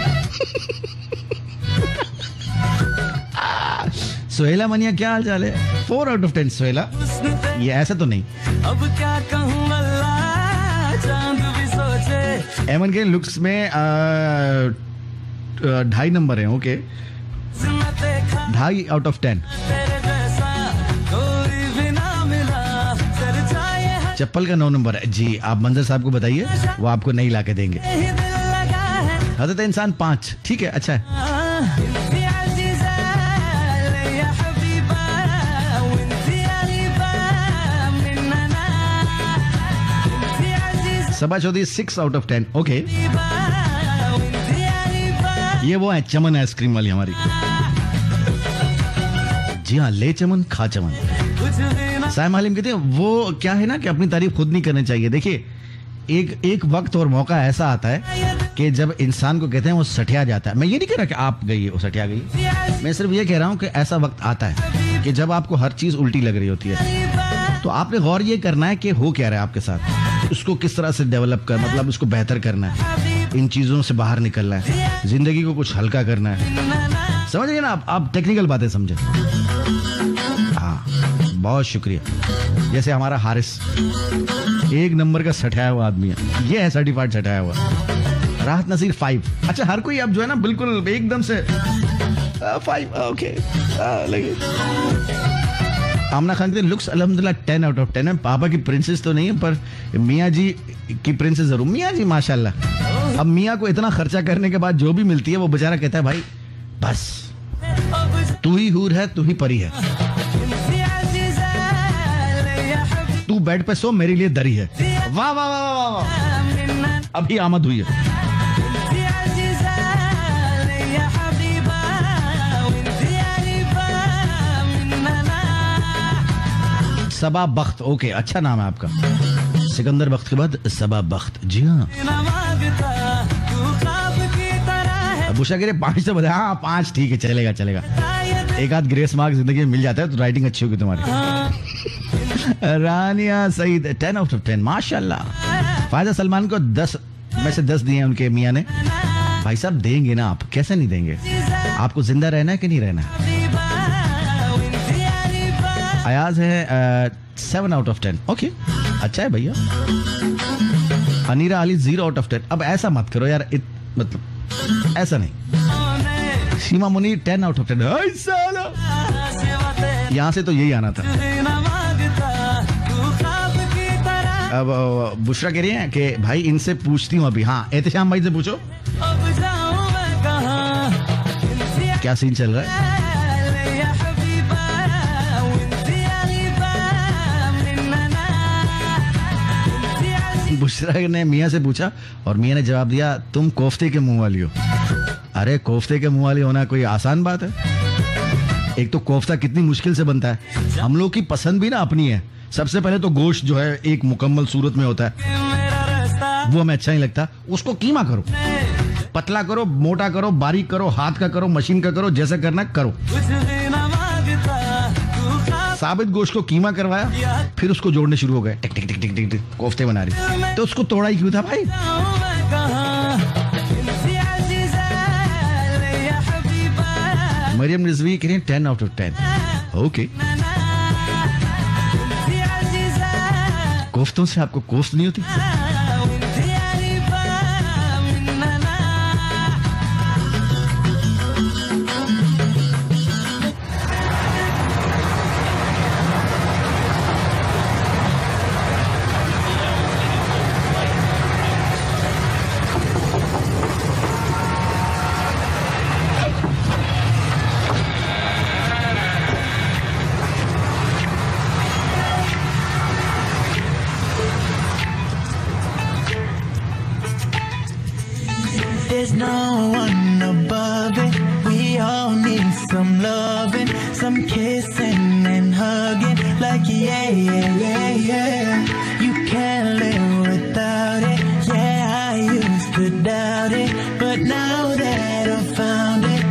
सोहेला मनिया, क्या हाल चाल है? 4 आउट ऑफ 10 सोहेला। ये ऐसा तो नहीं। अब क्या कहूं अल्लाह, चांद भी सोचे। एमन के लुक्स में 2.5 नंबर है। Okay, 2.5 out of 10। चप्पल का 9 नंबर है। जी, आप मंजर साहब को बताइए, वो आपको नहीं ला के देंगे। हजरत इंसान 5। ठीक है, अच्छा है। सबा चौधरी 6 आउट ऑफ 10। ओके, ये वो है चमन आइसक्रीम वाली हमारी। जी हाँ, ले चमन खा चमन। साइम हालिम कहते हैं वो क्या है ना कि अपनी तारीफ खुद नहीं करनी चाहिए। देखिए, एक वक्त और मौका ऐसा आता है कि जब इंसान को कहते हैं वो सठिया जाता है। मैं ये नहीं कह रहा कि आप गई वो सठिया गई, मैं सिर्फ ये कह रहा हूँ कि ऐसा वक्त आता है कि जब आपको हर चीज उल्टी लग रही होती है, तो आपने गौर ये करना है कि हो क्या रहा है आपके साथ, उसको किस तरह से डेवलप कर, मतलब उसको बेहतर करना है, इन चीजों से बाहर निकलना है, जिंदगी को कुछ हल्का करना है। समझ गए ना आप टेक्निकल बातें समझे। हाँ, बहुत शुक्रिया। जैसे हमारा हारिस 1 नंबर का सठाया हुआ आदमी है, ये है सर्टिफाइड सठाया हुआ। राहत नसीर 5। अच्छा, हर कोई अब जो है ना बिल्कुल एकदम से 5। ओके, लगे। आमना खान के लुक्स अल्हम्दुलिल्लाह 10 आउट ऑफ 10 है। पापा की प्रिंसेस तो नहीं है, पर मियाँ जी की प्रिंसेस जरूर। मियाँ जी माशाल्लाह। अब मियाँ को इतना खर्चा करने के बाद जो भी मिलती है वो बेचारा कहता है भाई बस, तू ही हूर है, तू ही परी है, तू बेड पे सो, मेरे लिए दरी है। वाह वाह वाह वाह वाह, अभी आमद हुई है। सबा बख्त। ओके, अच्छा नाम है आपका। सिकंदर बख्त के बाद सबा बख्त। जी हाँ, बुशा कह रहे 5 से बताया। हाँ 5 ठीक है, चलेगा चलेगा। एक आध ग्रेस मार्क जिंदगी में मिल जाता है तो राइटिंग अच्छी होगी तुम्हारी। रानिया सईद 10 आउट ऑफ 10 माशाल्लाह। फायदा सलमान को 10 में से 10 दिए उनके मियाँ ने। भाई साहब देंगे ना, आप कैसे नहीं देंगे? आपको जिंदा रहना है कि नहीं रहना है? अयाज है 7 आउट ऑफ 10। ओके, अच्छा है भैया। Anira Ali 0 out of 10। अब ऐसा मत करो यार, मतलब ऐसा नहीं। सीमा मुनी 10 आउट ऑफ 10। यहाँ से तो यही आना था। अब बुशरा कह रही है कि भाई इनसे पूछती हूँ अभी। हाँ, एहतशाम भाई से पूछो क्या सीन चल रहा है। बुशरा ने मियाँ से पूछा और मियाँ ने जवाब दिया तुम कोफ्ते के मुंह वाली हो। अरे कोफ्ते के मुंह वाली होना कोई आसान बात है? एक तो कोफ्ता कितनी मुश्किल से बनता है। हम लोग की पसंद भी ना अपनी है। सबसे पहले तो गोश्त जो है एक मुकम्मल सूरत में होता है, वो हमें अच्छा नहीं लगता। उसको कीमा करो, पतला करो, मोटा करो, बारीक करो, हाथ का करो, मशीन का करो, जैसा करना करो। साबित गोश्त को कीमा करवाया, फिर उसको जोड़ने शुरू हो गए, टिक टिक टिक टिक टिक टिक कोफ्ते बना रही, तो उसको तोड़ा ही क्यों था भाई? मरियम रिजवी कह रही 10 out of 10। ओके, कोफ्तों से आपको कोफ्त नहीं होती? There's no one above it. We all need some loving, some kissing and hugging. Like yeah, yeah, yeah, yeah. You can't live without it. Yeah, I used to doubt it, but now that I found it,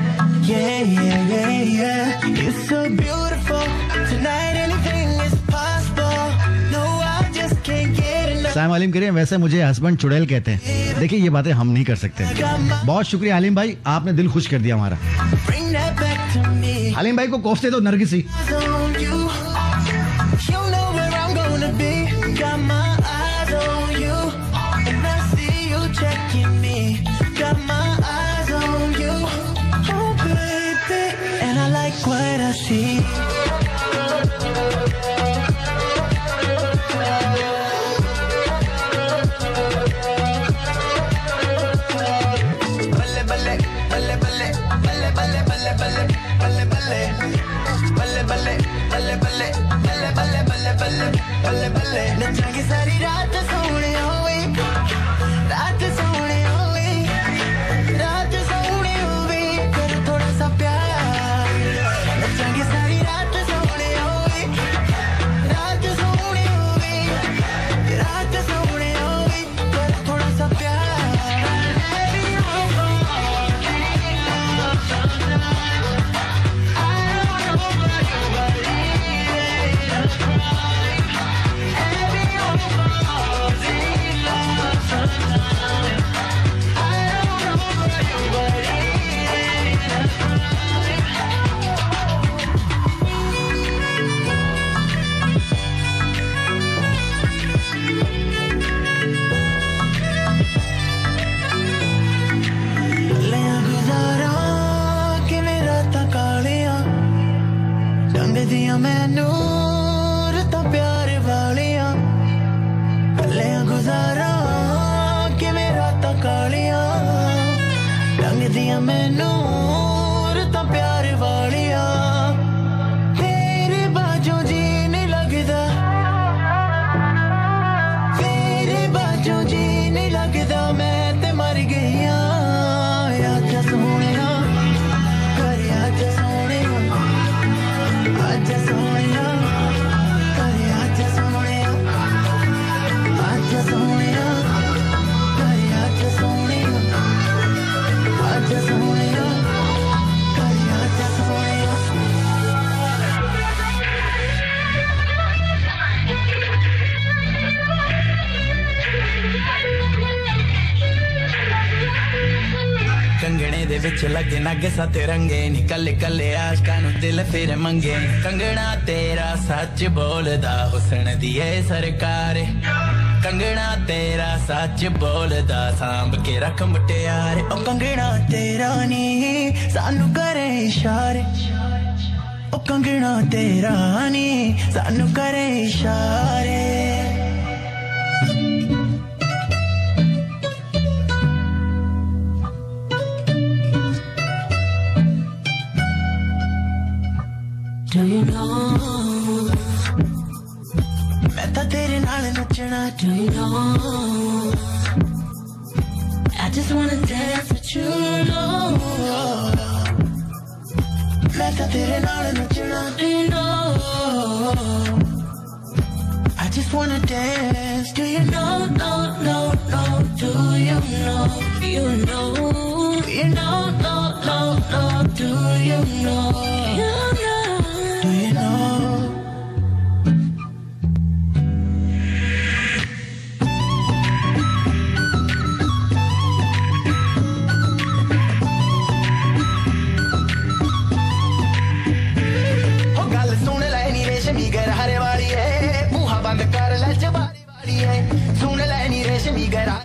yeah, yeah, yeah, yeah. You're so beautiful. Tonight anything is possible. No, I just can't get enough. Sam आलिम करिए, वैसे मुझे husband चुड़ैल कहते हैं। देखिए ये बातें हम नहीं कर सकते। बहुत शुक्रिया आलिम भाई, आपने दिल खुश कर दिया हमारा। आलिम भाई को कोफ्ते दो नरगिसी। सारी रात सोने होवे, रात सोने होवे, रात सोने होवे, कर थोड़ा सा प्यार। नचांगे सारी रात सोने होवे, रात सोने होवे, रात सोने होवे, कर थोड़ा सा प्यार। मैनू रता प्यार वालिया कलिया गुजारा कि मेरा तकालिया रंग दिया मैनू रता प्यार वालिया तेरे बाजों जी नहीं लगदा, तेरे बाजों जी नहीं लगदा, मैं ते मर गई आजा सोने कर आजा सोने आजा सोनिया करे आजा सोनिया आजा सोनिया करे आजा सोनिया आजा सोनिया करे आजा सोनिया। कंगने दे विच लगे नग सत रंगे निकल कले आशकां नूं दिल फिर मंगे कंगना तेरा सच बोलदा हुस्न दी ऐ सरकार कंगना तेरा सच बोलदा सांभ के रख मुटियारे ओ कंगना तेरा नी सानू करे इशारे ओ कंगना तेरा नी सानू करे इशारे। Do you know? मैं तो तेरे नाल नचना। Do you know? I just wanna dance with you. मैं तो तेरे नाल नचना। Do you know? I just wanna dance. Do you know? No, no, no. Do you know? You know? You know? No, no, no. Do you know? You know? Do you know?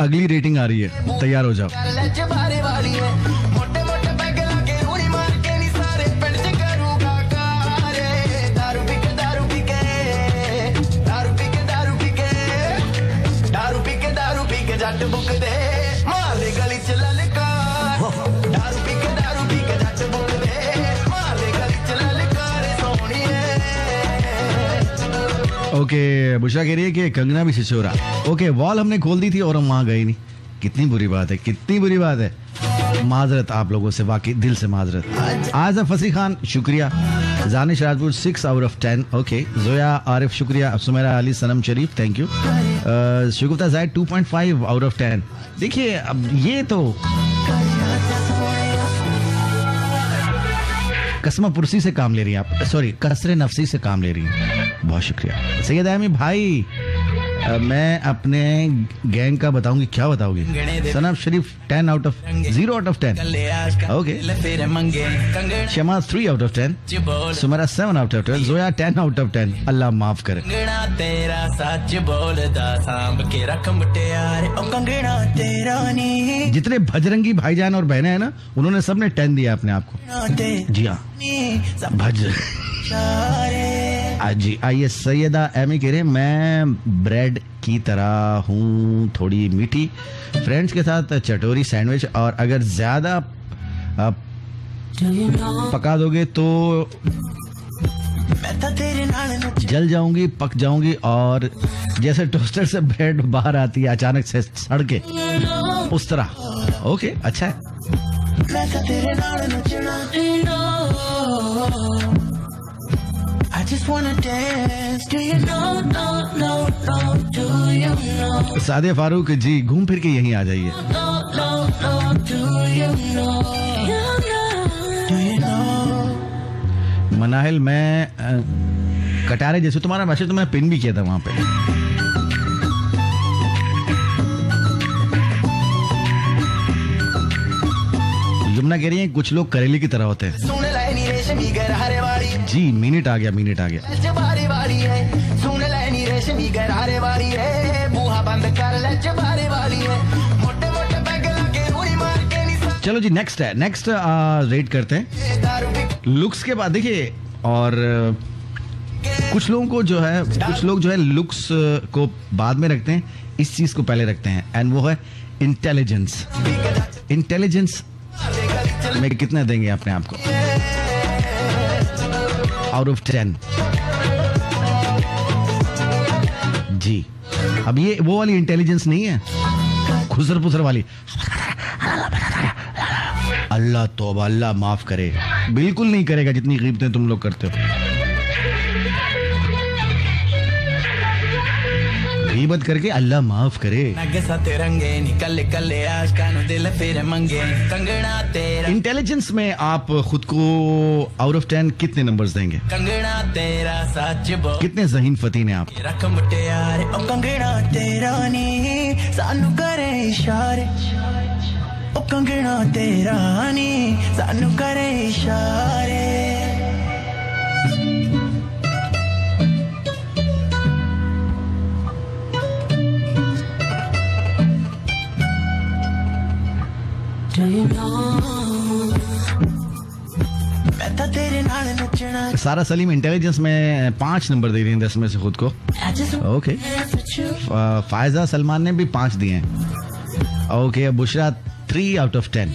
अगली rating आ रही है, तैयार हो जाओ। Okay, Bushra कह रही है कि कंगना भी छिछोरा। ओके, वॉल हमने खोल दी थी और हम वहां गए नहीं। कितनी बुरी बात है, कितनी बुरी बात है। माजरत आप लोगों से, वाकई दिल से माजरत। आज़ा फसी खान शुक्रिया। जानिश राजपूत 6/10। ओके, जोया आरिफ शुक्रिया। सुमेरा अली सनम शरीफ थैंक यू। शुगुफ्ता जायद 2.5/10। देखिए अब ये तो कसमा पुरसी से काम ले रही हैं आप, सॉरी कसरे नफसी से काम ले रही हैं। बहुत शुक्रिया सैयद आमी भाई। मैं अपने गैंग का बताऊंगी, क्या बताओगे? सनम शरीफ 0/10। ओके, शमा 3/10। सुमरा 7/10। जोया 10/10। अल्लाह माफ करे। जितने भजरंगी भाईजान और बहनें हैं ना, उन्होंने सबने 10 दिया अपने आप को। जी हाँ, भज जी। आइए, सैयदा एमी कह रहे मैं ब्रेड की तरह हूँ, थोड़ी मीठी, फ्रेंड्स के साथ चटोरी सैंडविच, और अगर ज्यादा पका दोगे तो जल जाऊंगी, पक जाऊंगी, और जैसे टोस्टर से ब्रेड बाहर आती है अचानक से सड़ के, उस तरह। ओके, अच्छा है। सादिया फारूक जी, घूम फिर के यहीं आ जाइए। मनाहिल, मैं कटारे जैसे तुम्हारा मैसेज तो मैं पिन भी किया था वहां पे। यमुना कह रही है कुछ लोग करेले की तरह होते हैं। जी, मिनट आ गया, मिनट आ गया। चलो जी, नेक्स्ट है, नेक्स्ट रेट करते हैं लुक्स के बाद। देखिए, और कुछ लोगों को जो है, कुछ लोग जो है लुक्स को बाद में रखते हैं, इस चीज को पहले रखते हैं, एंड वो है इंटेलिजेंस। इंटेलिजेंस में कितने देंगे अपने आप को? आउट ऑफ 10 जी। अब ये वो वाली इंटेलिजेंस नहीं है, खुसर पुसर वाली। अल्लाह तौबा, अल्लाह माफ करे। बिल्कुल नहीं करेगा जितनी कीमतें तुम लोग करते हो। गीबत करके अल्लाह माफ करे। इंटेलिजेंस में आप खुद को आउट ऑफ 10 कितने नंबर्स देंगे? कितने ज़हीन फतीन हैं आप? कंगना तेरा नी सानू करे इशारे। सारा सलीम इंटेलिजेंस में 5 नंबर दे रही हैं 10 में से खुद को। ओके, फायजा सलमान ने भी 5 दिए हैं। ओके, बुशरा 3/10।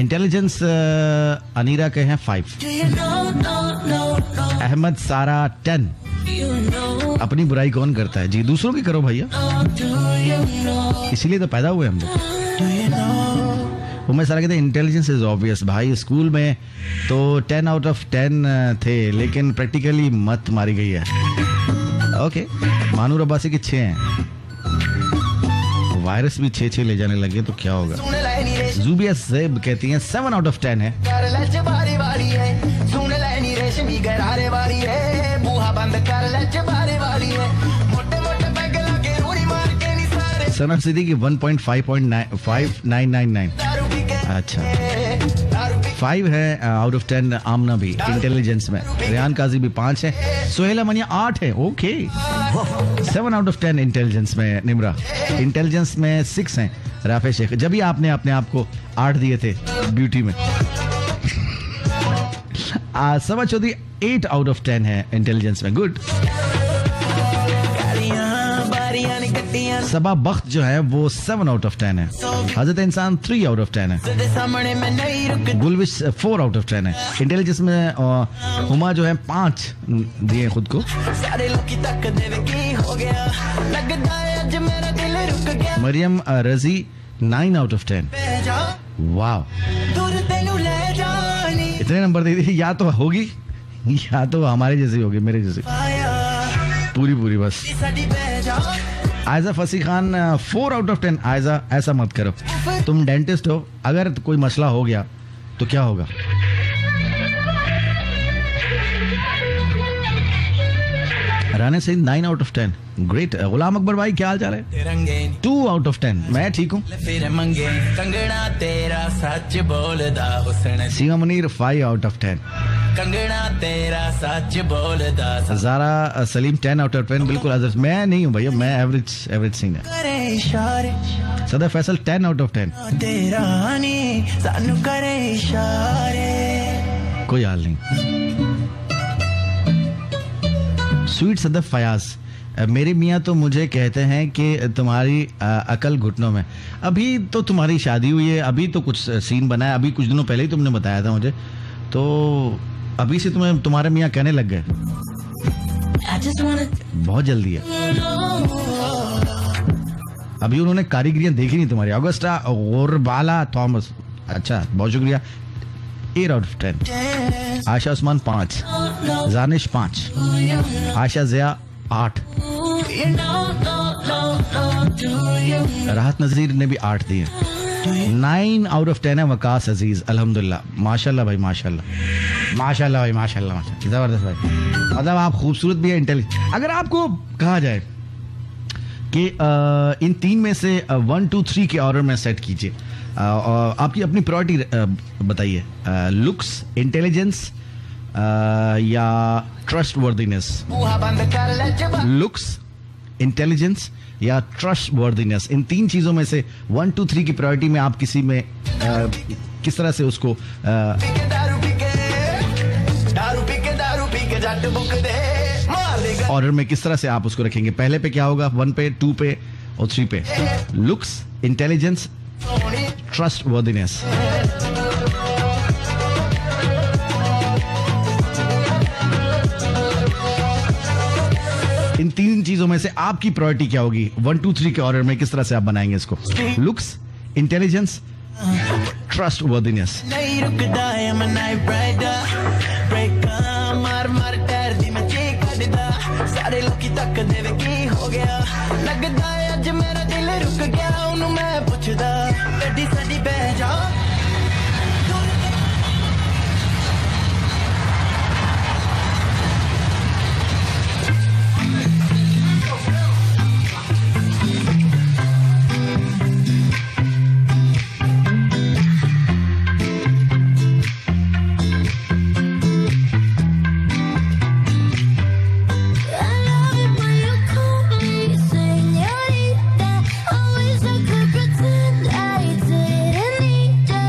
इंटेलिजेंस अनीरा के हैं 5। अहमद सारा 10। अपनी बुराई कौन करता है जी? दूसरों की करो भैया, इसीलिए तो पैदा हुए हम लोग। उमेश सारा कहते हैं इंटेलिजेंस इज ऑब्वियस। भाई स्कूल में तो 10/10 थे, लेकिन प्रैक्टिकली मत मारी गई है। ओके, मानूर अब्बासी के 6 हैं। वायरस भी 6 ले जाने लगे तो क्या होगा? जूबिया सेब कहती हैं 7/10 है। सना सिद्दीकी 1.599। अच्छा, 5 है आउट ऑफ 10 आमना भी इंटेलिजेंस में, रेहान काजी भी 5 है, सोहेला मनिया 8 है, ओके। 7 आउट ऑफ 10 इंटेलिजेंस में निम्रा, इंटेलिजेंस में 6 हैं राफे शेख, जब भी आपने अपने आप को 8 दिए थे ब्यूटी में। सबा चौधरी 8 आउट ऑफ 10 है इंटेलिजेंस में, गुड। सबा बख्त जो है वो 7 आउट ऑफ 10 है, हजरत इंसान 3 आउट ऑफ 10 है, गुलविश 4 आउट ऑफ 10 है इंटेलिजेंस में। हुमा जो है 5 दिए खुद को। मरियम रजी 9 आउट ऑफ 10, वाह, इतने नंबर दे दिए, या तो होगी या तो हमारे जैसी होगी, मेरे जैसी पूरी बस। आयजा फसी खान 4 आउट ऑफ 10। आयजा ऐसा मत करो, तुम डेंटिस्ट हो, अगर कोई मसला हो गया तो क्या होगा? Rana Saeed 9 out of 10, great. Ghulam Akbar भाई क्या हाल चाल है? 2 आउट ऑफ 10, मैं ठीक हूँ। Seema Munir 5 out of 10, Zara Saleem 10 out of 10, बिल्कुल अजर, मैं नहीं हूँ भैया, मैं एवरेज सिंगर। सदर फैसल 10 आउट ऑफ 10, कोई हाल नहीं। स्वीट सदफ फयाज, मेरे मियाँ तो मुझे कहते हैं कि तुम्हारी अकल घुटनों में। अभी तो तुम्हारी शादी हुई है, अभी तो कुछ सीन बना है, अभी कुछ दिनों पहले ही तुमने बताया था मुझे, तो अभी से तुम्हारे मियाँ कहने लग गए, बहुत जल्दी है। अभी उन्होंने कारीगरियां देखी नहीं तुम्हारी। अगस्टा और बाला थॉमस, अच्छा बहुत शुक्रिया, 8 आउट ऑफ 10। आयशा उस्मान 5, जानिश 5, आयशा ज़िया 8, राहत नज़ीर ने भी 8 दिए। 9 आउट ऑफ 10 है वकास अजीज, अल्हम्दुलिल्लाह, माशाल्लाह भाई, माशाल्लाह भाई, माशाल्लाह जबरदस्त भाई, मतलब आप खूबसूरत भी है, इंटेलिजेंट। अगर आपको कहा जाए कि इन 3 में से 1 2 3 के ऑर्डर में सेट कीजिए, आपकी अपनी प्रायोरिटी बताइए, लुक्स, इंटेलिजेंस या ट्रस्ट वर्दीनेस? लुक्स, इंटेलिजेंस या ट्रस्ट वर्दीनेस, इन 3 चीजों में से 1 2 3 की प्रायोरिटी में आप किसी में किस तरह से उसको ऑर्डर में किस तरह से आप उसको रखेंगे? पहले पे क्या होगा, 1 पे, 2 पे और 3 पे? Looks, intelligence, trustworthiness. इन 3 चीजों में से आपकी प्रायोरिटी क्या होगी? 1 2 3 के ऑर्डर में किस तरह से आप बनाएंगे इसको? Looks, intelligence, trust worthiness. सारे लोग तक देवे की हो गया, लगदा है अज मेरा दिल रुक गया, उन्हों मैं पुछदा गड्डी साडी बह जा। Señorita, always I could pretend I didn't need ya.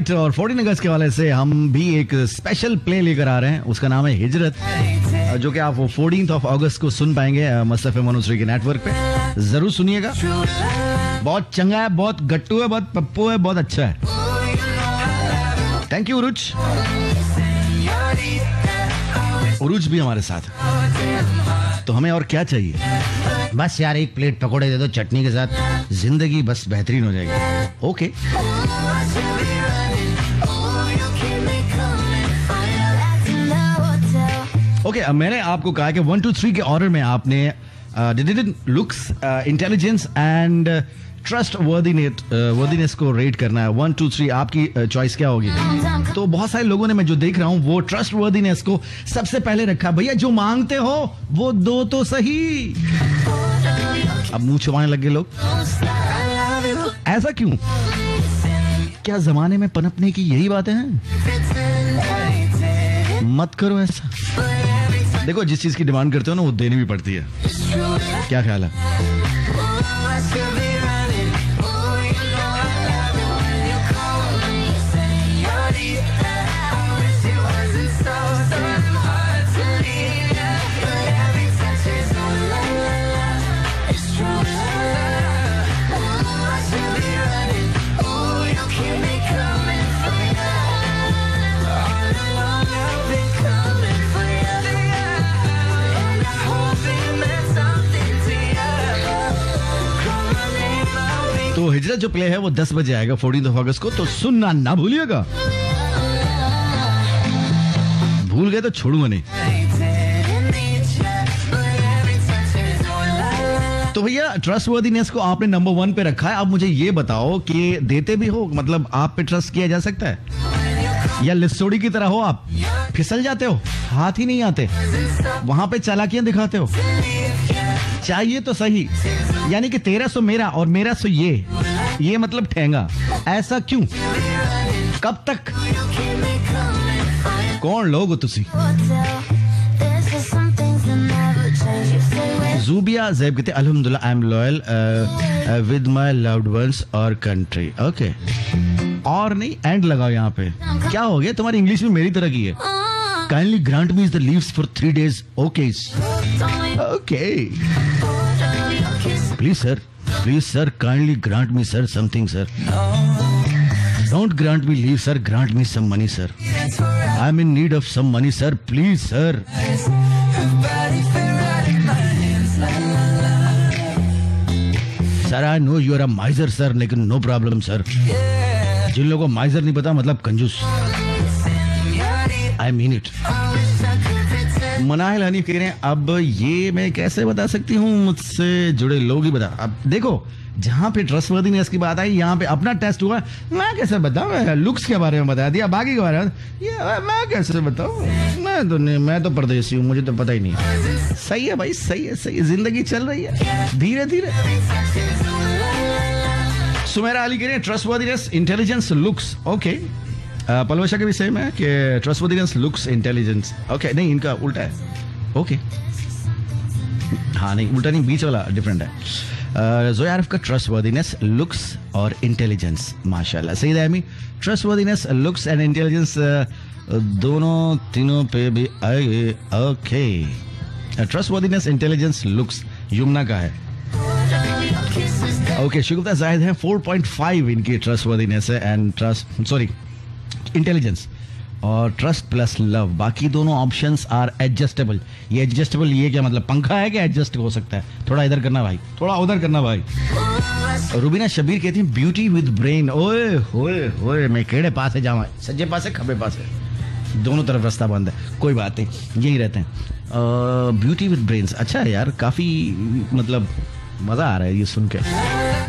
Right, और 14 अगस्त के हवाले से हम भी एक स्पेशल प्ले लेकर आ रहे हैं, उसका नाम है हिजरत, जो कि आप 14 अगस्त को सुन पाएंगे मस्त एफएम 103 के नेटवर्क पे। जरूर सुनिएगा, बहुत चंगा है, बहुत गट्टू है, बहुत पप्पू है, बहुत अच्छा है। Thank you उरुज। उरुज भी हमारे साथ, तो हमें और क्या चाहिए? बस यार एक प्लेट पकोड़े दे दो चटनी के साथ, जिंदगी बस बेहतरीन हो जाएगी। ओके, ओके, मैंने आपको कहा कि 1 2 3 के ऑर्डर में आपने looks, intelligence and trust worthiness को रेट करना है। 1 2 3 आपकी चॉइस क्या होगी? तो बहुत सारे लोगों ने, मैं जो देख रहा हूं, वो ट्रस्ट वर्दीनेस को सबसे पहले रखा। भैया जो मांगते हो वो दो तो सही। अब मुंह छुपाने लगे लोग, ऐसा क्यों? क्या जमाने में पनपने की यही बातें हैं? मत करो ऐसा। देखो, जिस चीज की डिमांड करते हो ना, वो देनी भी पड़ती है। क्या ख्याल है? तो हिजरत जो प्ले है वो 10 बजे आएगा 14 अगस्त को, तो सुनना ना भूलिएगा। भूल गए तो छोड़ूंगा नहीं। तो भैया ट्रस्टवर्दीनेस को आपने नंबर 1 पे रखा है। अब मुझे ये बताओ कि देते भी हो, मतलब आप पे ट्रस्ट किया जा सकता है, या लिस्टोड़ी की तरह हो आप, फिसल जाते हो, हाथ ही नहीं आते, वहां पे चालाकियां दिखाते हो? चाहिए तो सही, यानी कि 1300 मेरा और मेरा सो ये मतलब ठेंगा। ऐसा क्यों? कब तक? कौन लोग हो तुसी? जूबिया जैब कहते अल्हम्दुलिल्लाह I am loyal with my loved ones और कंट्री। ओके, और नहीं एंड लगाओ यहाँ पे। क्या हो गया? तुम्हारी इंग्लिश में मेरी तरह की है। Kindly grant me the leaves for 3 days। Okay okay, please sir kindly grant me sir something sir. Don't grant me leave sir, grant me some money sir. I am in need of some money sir, please sir. Sir I know you are a miser sir, लेकिन no problem sir. जिन लोगों को miser नहीं पता मतलब कंजूस। I mean it. Manahil Hanif कह रहे हैं, अब ये मैं कैसे बता सकती हूँ, मुझसे जुड़े लोग ही बता। अब देखो, जहाँ पे ट्रस्टवर्दीनेस की बात आई, यहाँ पे अपना टेस्ट हुआ। मैं कैसे बताऊँ? लुक्स के बारे में बता दिया, बाकी के बारे में ये मैं कैसे बताऊँ? मैं तो परदेसी हूँ, मुझे तो पता ही नहीं। सही है भाई, सही है, जिंदगी चल रही है धीरे धीरे। सुमेरा अली कह रहे हैं trustworthiness, intelligence, looks. Okay, Palwasha के भी सेम है कि ट्रस्टवर्दीनेस, लुक्स, इंटेलिजेंस। ओके, नहीं इनका उल्टा है। ओके, हाँ नहीं उल्टा नहीं, बीच वाला डिफरेंट है। जोया आरिफ का ट्रस्टवर्दीनेस, लुक्स और इंटेलिजेंस। माशाल्लाह, सही है। ट्रस्टवर्दीनेस, लुक्स एंड इंटेलिजेंस दोनों तीनों पे भी आए। Okay, trustworthiness, intelligence, looks Yamuna का है। ओके, शुगुफ्ता जाहिद है 4.5 इनकी ट्रस्टवर्दीनेस है एंड इंटेलिजेंस और ट्रस्ट प्लस लव। बाकी दोनों ऑप्शंस आर एडजस्टेबल। ये एडजस्टेबल ये क्या मतलब? पंखा है कि एडजस्ट हो सकता है? थोड़ा इधर करना भाई, थोड़ा उधर करना भाई। रुबीना शबीर कहती है ब्यूटी विद ब्रेन। ओए होए होए, मैं केड़े पास है जावा? सज्जे पास है खब्बे पास है, दोनों तरफ रास्ता बंद है। कोई बात नहीं, यही रहते हैं। ब्यूटी विद ब्रेन्स, अच्छा है यार, काफी मतलब मजा आ रहा है ये सुन के।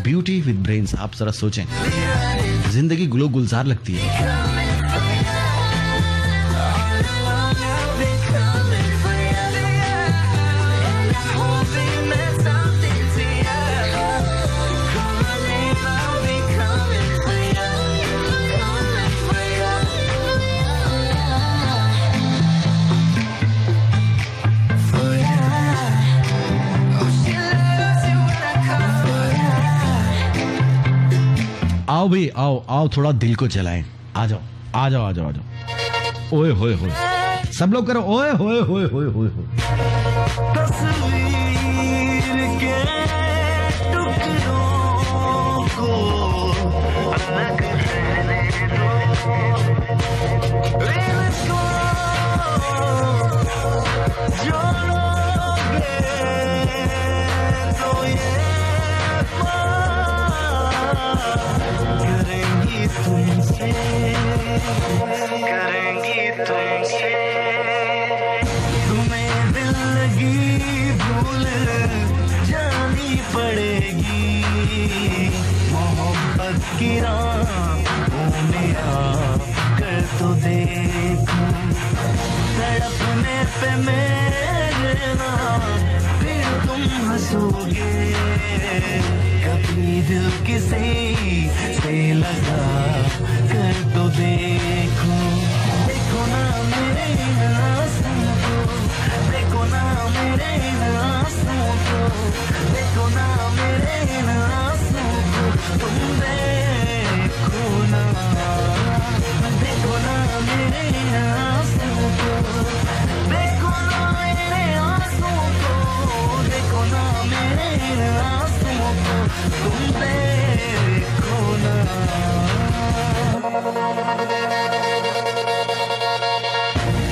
ब्यूटी विद ब्रेन्स, आप जरा सोचें, जिंदगी गुलो गुलजार लगती है। आओ भाई, आओ थोड़ा दिल को चलाएं। आ जाओ आ जाओ आ जाओ आ जाओ। ओए होए होए, सब लोग करो ओए होए होए होए होए होए। तस्वीर के टुकड़ों को अलग रहने दो, इसको जोड़ोगे तो ये करेंगी तुमसे, करेंगी तुमसे। तुम्हें दिल लगी भूल जानी पड़ेगी, मोहब्बत की राहों में आकर तो देखो, तड़पने पे मेरे ना फिर तुम हंसोगे, कभी दिल किसी से लगा कर तो देखो, देखो ना मेरे आंसू को, देखो ना मेरे आंसू को, देखो ना मेरे आंसू को, तुम देखो ना, देखो ना मेरे आंसू को, देखो ना मेरे आंसू को, देखो ना मेरे आंसू को, तुम देखो ना।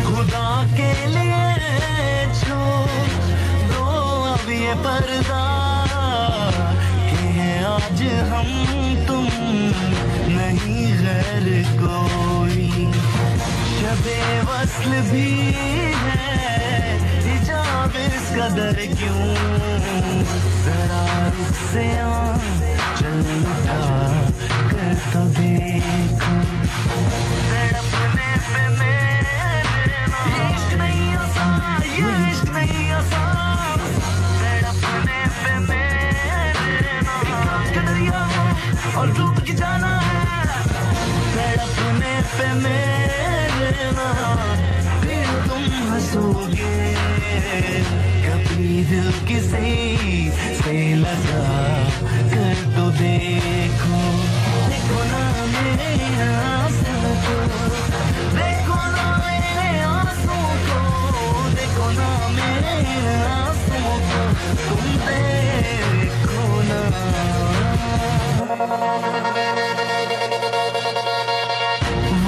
खुदा के लिए छोड़ दो अब ये पर्दा, कि आज हम तुम नहीं गैर कोई, शबे वस्ल भी है हिजाब इस कदर क्यों, जरा रुख से चल उठा कर तो देखो, तड़पने पे मेरे ना इश्क नहीं आसान, ये इश्क नहीं आसान, तड़पने पे मेरे ना एक दरिया है और डूब के जाना है, तड़पने पे मेरे ना फिर तुम हंसोगे, कभी दिल किसी से लगा कर तो देखो, देखो ना मेरे आंसू को, देखो ना मेरे आंसू को, देखो ना मेरे आंसू को, तुम देखो ना।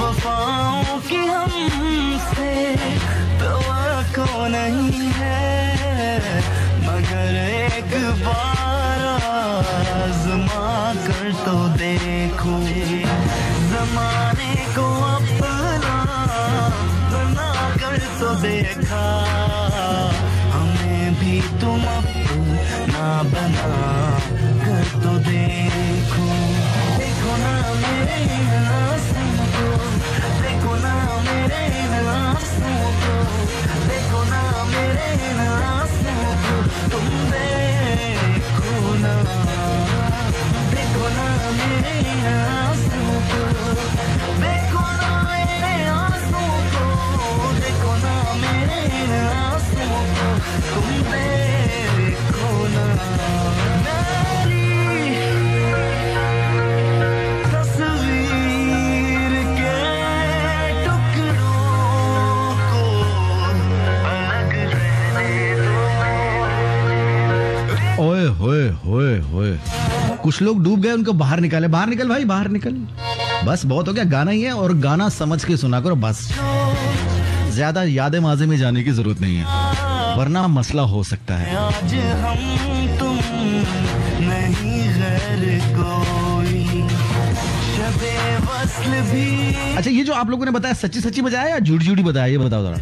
वफाओं की हमसे तवक्को नहीं है, मगर एक बार आज़मा कर तो देखो, ज़माने को अपना बना कर तो देखा, हमें भी तुम अपना बना कर तो देखो, देखो ना मेरे आंसू को, देखो ना मेरे आंसू को, देखो ना मेरे आंसू को, तुम देखो ना, देखो ना मेरे आंसू को, देखो ना मेरे आंसू को, देखो ना मेरे आंसू को, तुम देखो ना। तस्वीर के टुकड़ों को अलग रहने दो। ओए होए होए होए, कुछ लोग डूब गए, उनको बाहर निकाले, बाहर निकल भाई बाहर निकल, बस बहुत हो गया, गाना ही है और गाना समझ के सुना करो बस, ज्यादा यादें माजे में जाने की जरूरत नहीं है, वरना मसला हो सकता है। आज हम तुम नहीं गैर कोई, शबे वस्ल भी। अच्छा, ये जो आप लोगों ने बताया सच्ची सच्ची बताया या झूठी झूठी बताया, ये बताओ जरा।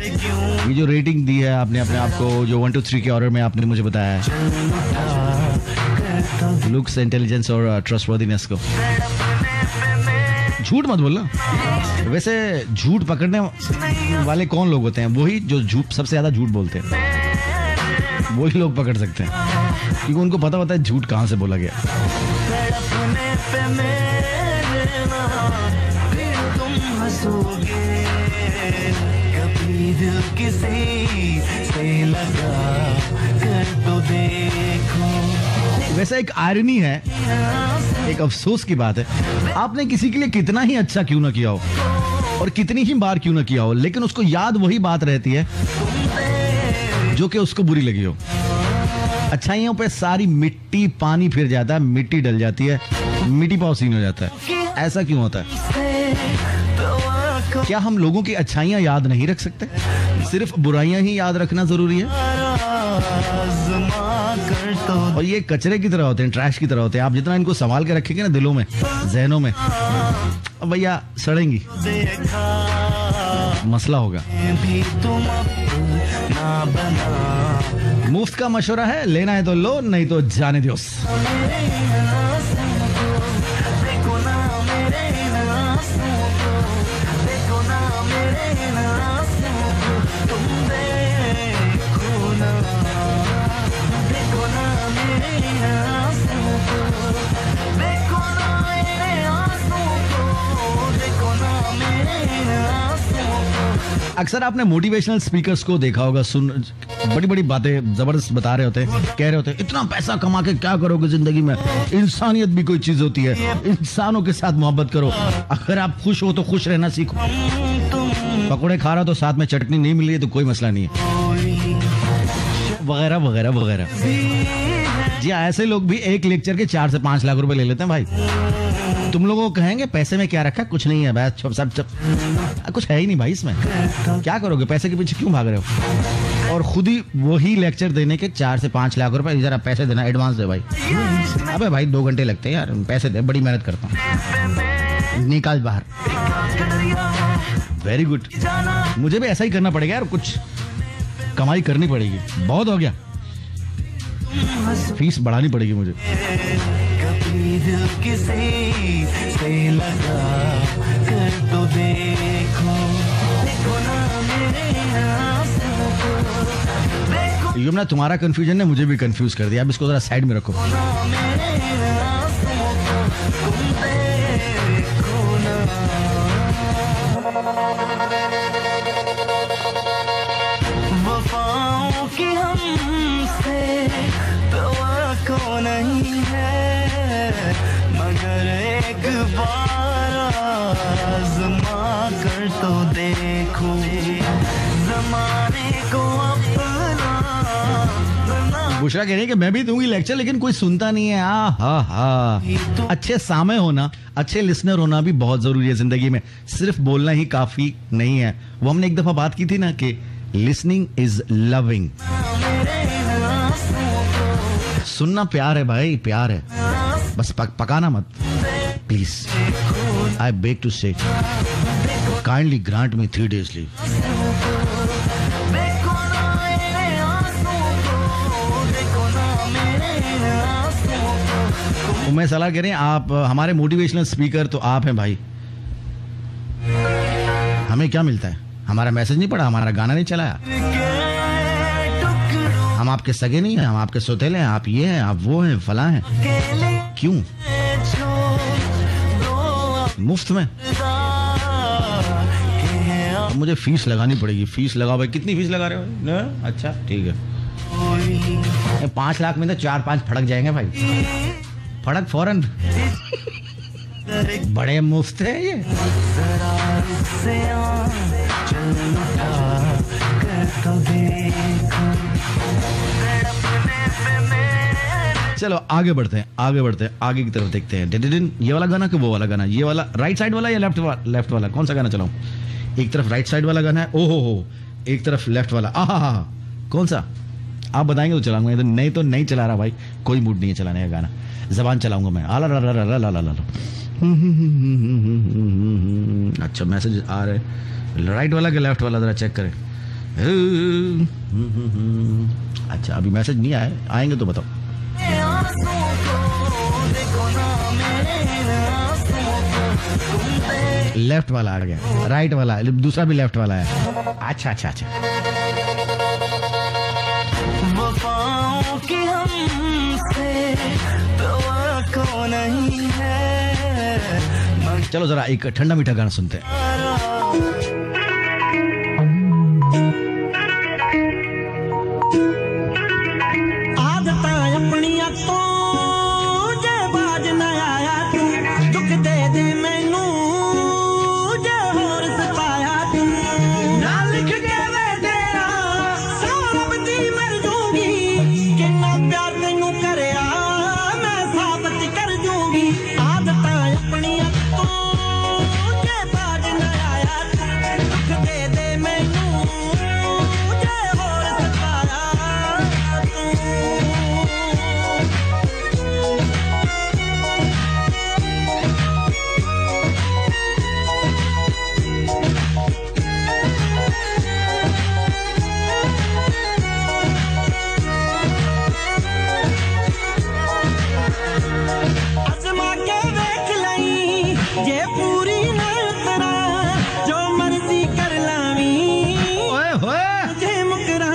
ये जो रेटिंग दी है आपने अपने आप को, जो 1 2 3 के ऑर्डर में आपने मुझे बताया है, लुक्स, इंटेलिजेंस और ट्रस्टवर्दीनेस को, झूठ मत बोलना। वैसे झूठ पकड़ने वाले कौन लोग होते हैं? वही जो झूठ सबसे ज्यादा झूठ बोलते हैं, वही लोग पकड़ सकते हैं, क्योंकि उनको पता होता है झूठ कहाँ से बोला गया। हंसोगे कभी दिल किसी से लगा कर तो देखो। वैसे एक आयरनी है, एक अफसोस की बात है, आपने किसी के लिए कितना ही अच्छा क्यों ना किया हो और कितनी ही बार क्यों ना किया हो, लेकिन उसको याद वही बात रहती है जो कि उसको बुरी लगी हो। अच्छाइयों पे सारी मिट्टी पानी फिर जाता है, मिट्टी डल जाती है, मिट्टी पावसीन हो जाता है। ऐसा क्यों होता है? क्या हम लोगों की अच्छाइयां याद नहीं रख सकते? सिर्फ बुराइयां ही याद रखना जरूरी है? और ये कचरे की तरह होते हैं, ट्रैश की तरह होते हैं। आप जितना इनको संभाल के रखेंगे ना दिलों में, जहनों में, अब भैया सड़ेंगी, मसला होगा। मुफ्त का मशवरा है, लेना है तो लो, नहीं तो जाने दो। अक्सर आपने मोटिवेशनल स्पीकर्स को देखा होगा, बड़ी बड़ी बातें जबरदस्त बता रहे होते हैं, कह रहे होते हैं इतना पैसा कमा के क्या करोगे जिंदगी में, इंसानियत भी कोई चीज होती है, इंसानों के साथ मोहब्बत करो, अगर आप खुश हो तो खुश रहना सीखो, पकौड़े खा रहा तो साथ में चटनी नहीं मिल रही है तो कोई मसला नहीं है, वगैरह वगैरह वगैरह। जी ऐसे लोग भी एक लेक्चर के 4 से 5 लाख रुपए ले लेते हैं भाई। तुम लोगों को कहेंगे पैसे में क्या रखा, कुछ नहीं है बस, सब कुछ है ही नहीं भाई इसमें, क्या करोगे, पैसे के पीछे क्यों भाग रहे हो? और खुद ही वही लेक्चर देने के 4 से 5 लाख रुपए, जरा पैसे देना, एडवांस दे भाई। अबे भाई 2 घंटे लगते हैं यार, पैसे दे, बड़ी मेहनत करता हूँ, निकाल बाहर। वेरी गुड, मुझे भी ऐसा ही करना पड़ेगा यार, कुछ कमाई करनी पड़ेगी, बहुत हो गया, फीस बढ़ानी पड़ेगी मुझे। दिल किसी से लगा कर तो देखो, देखो ना मेरे आंसू को। यमुना तुम्हारा कंफ्यूजन ने मुझे भी कंफ्यूज कर दिया, अब इसको जरा साइड में रखो। वफाओं की हमसे तवक्को नहीं है, मगर एक बार आज़मा कर तो देखो, ज़माने को अपना बना। बुशरा कह रही है कि मैं भी दूंगी लेक्चर, लेकिन कोई सुनता नहीं है। हा। अच्छे सामे होना, अच्छे लिसनर होना भी बहुत जरूरी है जिंदगी में, सिर्फ बोलना ही काफी नहीं है। वो हमने एक दफा बात की थी ना कि लिसनिंग इज लविंग, सुनना प्यार है भाई, प्यार है, बस पकाना मत प्लीज। आई बेग टू से काइंडली ग्रांट मी 3 days लीव। मैं सलाह कह रहे हैं, आप हमारे मोटिवेशनल स्पीकर तो आप हैं भाई, हमें क्या मिलता है? हमारा मैसेज नहीं पढ़ा, हमारा गाना नहीं चलाया, हम आपके सगे नहीं हैं, हम आपके सौतेले हैं, आप ये हैं, आप वो हैं, फला हैं, क्यों? मुफ्त में मुझे फीस लगानी पड़ेगी, फीस लगाओ भाई। कितनी फीस लगा रहे हो? अच्छा ठीक है, 5 लाख में तो 4-5 फड़क जाएंगे भाई, फड़क फौरन। बड़े मुफ्त है ये। चलो आगे बढ़ते हैं, आगे की तरफ देखते हैं। ये वाला गाना कि वो वाला गाना? ये वाला राइट साइड वाला या लेफ्ट वाला? कौन सा गाना चलाऊं? एक तरफ राइट साइड वाला गाना है, ओहो हो, एक तरफ लेफ्ट वाला, आहा, कौन सा आप बताएंगे तो चलाऊंगा, नहीं तो नहीं चला रहा भाई, कोई मूड नहीं है चलाने का गाना, जबान चलाऊंगा मैं। आला ला ला ला ला ला ला। अच्छा मैसेज आ रहे, राइट वाला कि लेफ्ट वाला, जरा चेक करें। अच्छा अभी मैसेज नहीं आए, आएंगे तो बताओ। लेफ्ट वाला आ गया, राइट वाला, दूसरा भी लेफ्ट वाला है। अच्छा अच्छा अच्छा, वफाओं की हमसे तवक्को नहीं है। चलो जरा एक ठंडा मीठा गाना सुनते हैं। आदतां अपनियां तो जे बाज ना आया तू दुख दे दे मैनू जे होर सताया तू ना लिख के वे तेरा सारब दी मर जूंगी किन्ना प्यार तैनू करया मैं साबित कर जूंगी आदतां अपनियां तो जे बाज ना आया तू दुख दे दे मैनू जे होर सताया तू अजमा के देख लई जे पूरी न उतरा जो मर्जी कर लावी ओए होए जे मुकरा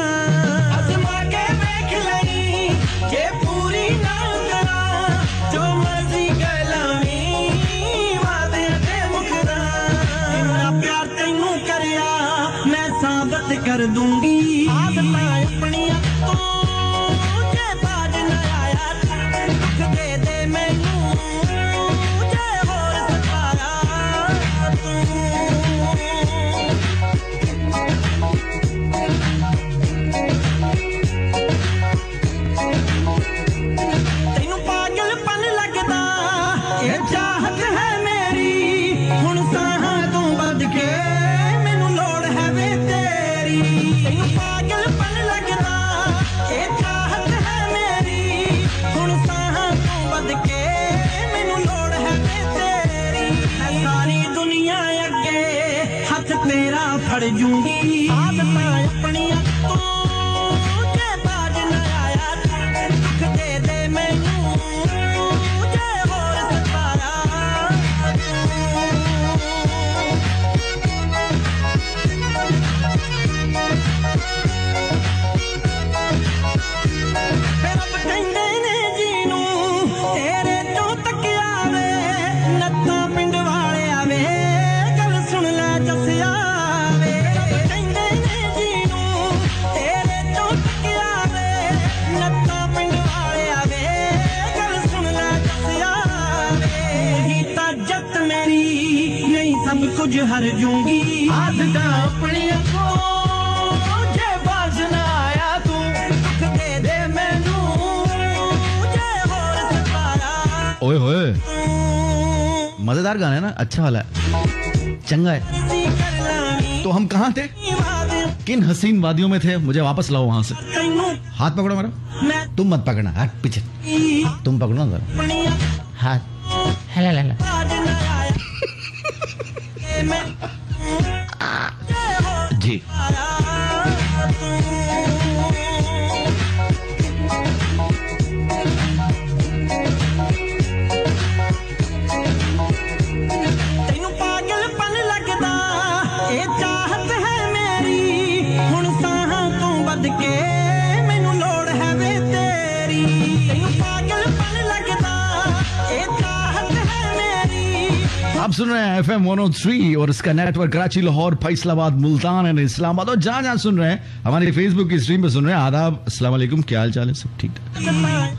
अजमा के देख लई जे पूरी न उतरा जो मर्जी कर लावी वादे ते मुकरा इन्ना प्यार तैनू करया मैं साबित कर दूंगी आदतां अपनियां तो जे बाज न आया दुख दे दे मैनू जे होर सताया तू तैनू पागलपन लगदा ये चाहत है मेरी हुण साहां तों वध के मैनू लोड़ है वे तेरी तैनू पागलपन लगदा ये चाहत है मेरी हुण साहां तों वध के मैनू लोड़ है वे तेरी मैं सारी दुनिया अगे हथ तेरा फड़ जूंगी आदतां अपनियां तो जे बाज न आया दुख दे दे मैनू जे होर सताया तू फिर अब कहंदे ने जीनू तेरे चों तकिया वे नत्ता पिंड वाले आवे गल सुन ले जसिया वे कहंदे ने जीनू तेरे चों तकिया वे नत्ता पिंड वाले आवे गल सुन ले जसिया वे ही तां जत मेरी नहीं सब कुछ हर जूंगी आदतां अपनियां को जे बाज ना आया तू दुख दे दे मैनू जे होर सताया ओए होए तू मजेदार गाना है ना, अच्छा वाला है, चंगा है। कर लावी तो हम कहाँ थे, वादे किन हसीन वादियों में थे, मुझे वापस लाओ वहां से। तैनू हाथ पकड़ो मेरा, मैं तुम मत पकड़ना, हाथ पीछे, तुम पकड़ो ना जरा अपनियां हाथ। हेला हेला बाज न आया के मैं जे होर जी। सताया तू तैनू पागलपन लगदा ये चाहत है मेरी हुण साहां तों वध के मैनू लोड़ है वे तेरी तैनू पागलपन लगदा ये चाहत है मेरी आप सुन रहे हैं FM 103 और इसका नेटवर्क कराची, लाहौर, फैसलाबाद, मुल्तान एंड इस्लामाबाद और जहां जहां सुन रहे हैं हमारी फेसबुक की स्ट्रीम पे सुन रहे हैं। आदाब, अस्सलाम वालेकुम, क्या हाल चाल है, सब ठीक ठाक,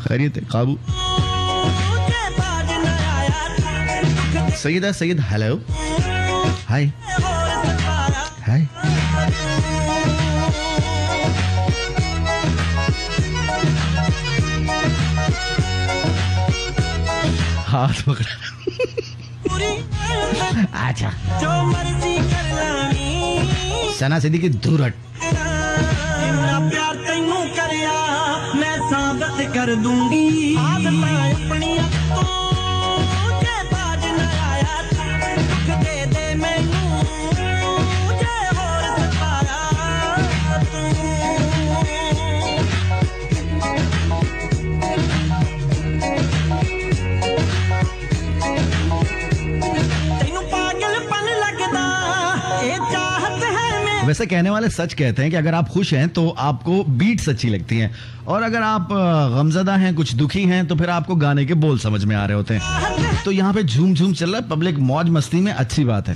खैरियत है, काबू। जे बाज न आया दुख सैयदा सैयद, हेलो, हाय होर सताया हाय। हाथ पकड़ा, पूरी अच्छा जो मर्जी कर लावी सना सिद्दीकी दूर हट। इन्ना प्यार तैनू करया मैं साबित कर दूंगी आदतां अपनियां तो जे बाज न आया दुख दे दे मैनू जे होर सताया तू वैसे कहने वाले सच कहते हैं कि अगर आप खुश हैं तो आपको बीट्स अच्छी लगती हैं, और अगर आप गमज़दा हैं, कुछ दुखी हैं, तो फिर आपको गाने के बोल समझ में आ रहे होते हैं। तो यहाँ पे झूम झूम चल रहा है, पब्लिक मौज मस्ती में, अच्छी बात है।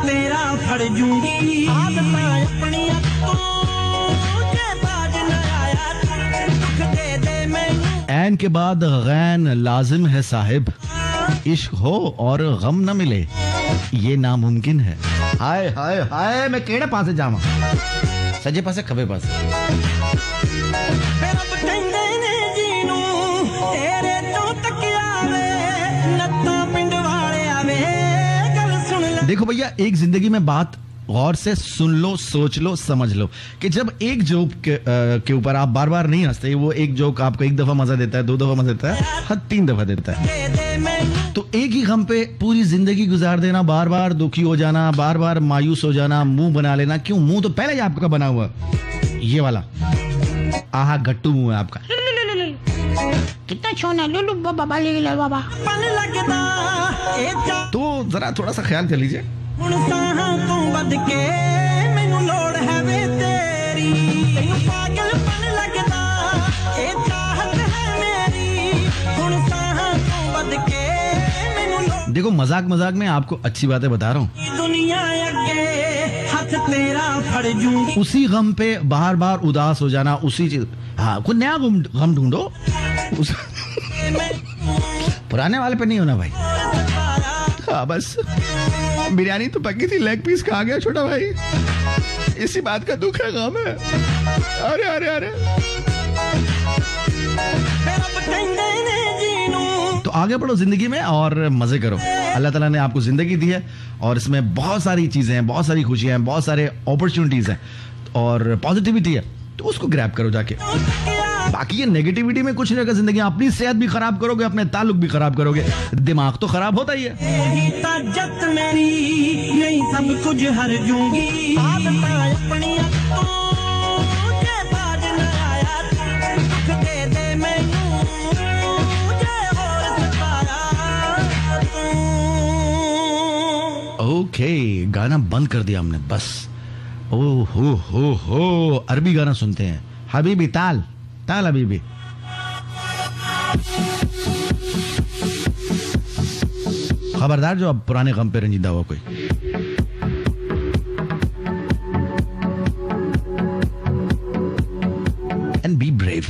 तेरा फड़ जूंगी आदतां अपनियां तुझे बाज न आया दुख दे दे मैनू ऐन के बाद गैन लाजिम है साहिब, इश्क हो और गम न मिले ये नामुमकिन है। हाय हाय हाय, मैं केड़े पासे जावां? सजे पासे खबे पासे? रब कहंदे ने जीनू तेरे तो तकिया वे नत्ता पिंड वाले आवे गल सुन ले। देखो भैया, एक जिंदगी में बात गौर से सुन लो, सोच लो, समझ लो कि जब एक जोक के ऊपर आप बार बार नहीं हंसते, वो एक जोक आपको एक दफा मजा देता है, 2 दफा मजा देता है, हद 3 दफा देता है, तो एक ही गम पे पूरी जिंदगी गुजार देना, बार बार दुखी हो जाना, बार बार मायूस हो जाना, मुंह बना लेना। क्यों? मुंह तो पहले ही आपका बना हुआ, ये वाला आहा गट्टू मुंह है आपका। कितना छोना लुलु बाबा ले ले बाबा। तो जरा थोड़ा सा ख्याल कर लीजिए। ਹੁਣ ਸਾਹਾਂ ਤੋਂ ਵੱਧ ਕੇ ਮੈਨੂੰ ਲੋੜ ਹੈ ਵੇ ਤੇਰੀ ਤੈਨੂੰ ਪਾਗਲਪਨ ਲੱਗਦਾ ਇਹ ਚਾਹਤ ਹੈ ਮੇਰੀ ਹੁਣ ਸਾਹਾਂ ਤੋਂ ਵੱਧ ਕੇ ਮੈਨੂੰ ਲੋੜ। देखो मजाक मजाक में आपको अच्छी बातें बता रहा हूँ, दुनिया अगे हाथ तेरा फड़ जूंगी। उसी गम पे बार बार उदास हो जाना, उसी चीज। हाँ, कोई नया गम ढूंढो, पुराने वाले पे नहीं होना भाई। हाँ बस, बिरयानी तो पकी थी, लेग पीस खा गया छोटा भाई, इसी बात का दुख है, गम है। अरे अरे अरे, तो आगे बढ़ो जिंदगी में और मजे करो। अल्लाह ताला ने आपको जिंदगी दी है और इसमें बहुत सारी चीजें हैं, बहुत सारी खुशियां हैं, बहुत सारे अपॉर्चुनिटीज हैं और पॉजिटिविटी है, तो उसको ग्रैब करो जाके। बाकी ये नेगेटिविटी में कुछ नहीं होगा जिंदगी। अपनी सेहत भी खराब करोगे, अपने ताल्लुक भी खराब करोगे, दिमाग तो खराब होता ही है। ताजत मेरी नहीं सब कुछ हर जूंगी आदतां अपनियां तुझे बाज न आया दुख दे दे मैनू जे होर सताया तू। ओके, गाना बंद कर दिया हमने बस। ओ हो, अरबी गाना सुनते हैं। हबीबी ताल ताल हबीबी। खबरदार जो अब पुराने गम पे रंजीदा हुआ कोई। And be brave.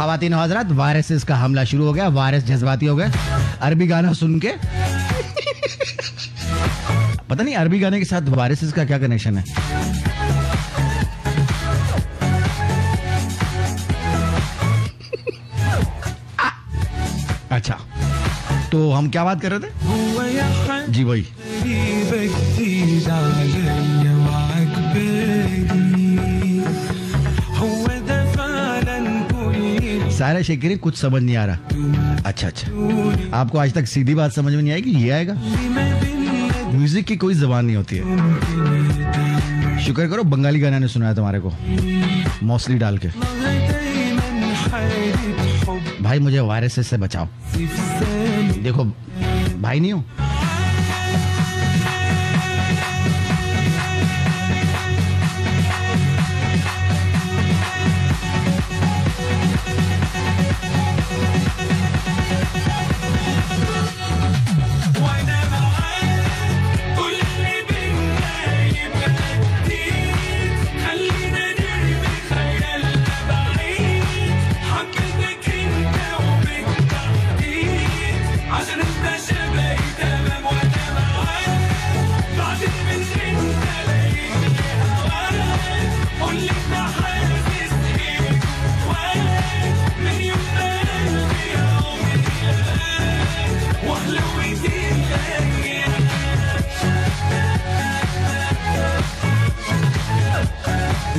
खवातीन और हज़रात, वायरसेस का हमला शुरू हो गया, वायरस जज्बाती हो गए अरबी गाना सुन के। पता नहीं अरबी गाने के साथ वायरसेस का क्या कनेक्शन है। अच्छा, तो हम क्या बात कर रहे थे? जी भाई, सारा शेखरी कुछ समझ नहीं आ रहा। अच्छा, आपको आज तक सीधी बात समझ में नहीं आई कि ये आएगा? म्यूजिक की कोई जबान नहीं होती है। शुक्र करो बंगाली गाना ने सुनाया तुम्हारे को मौसली डाल के। भाई मुझे वायरसेस से बचाओ। देखो भाई नहीं हूं।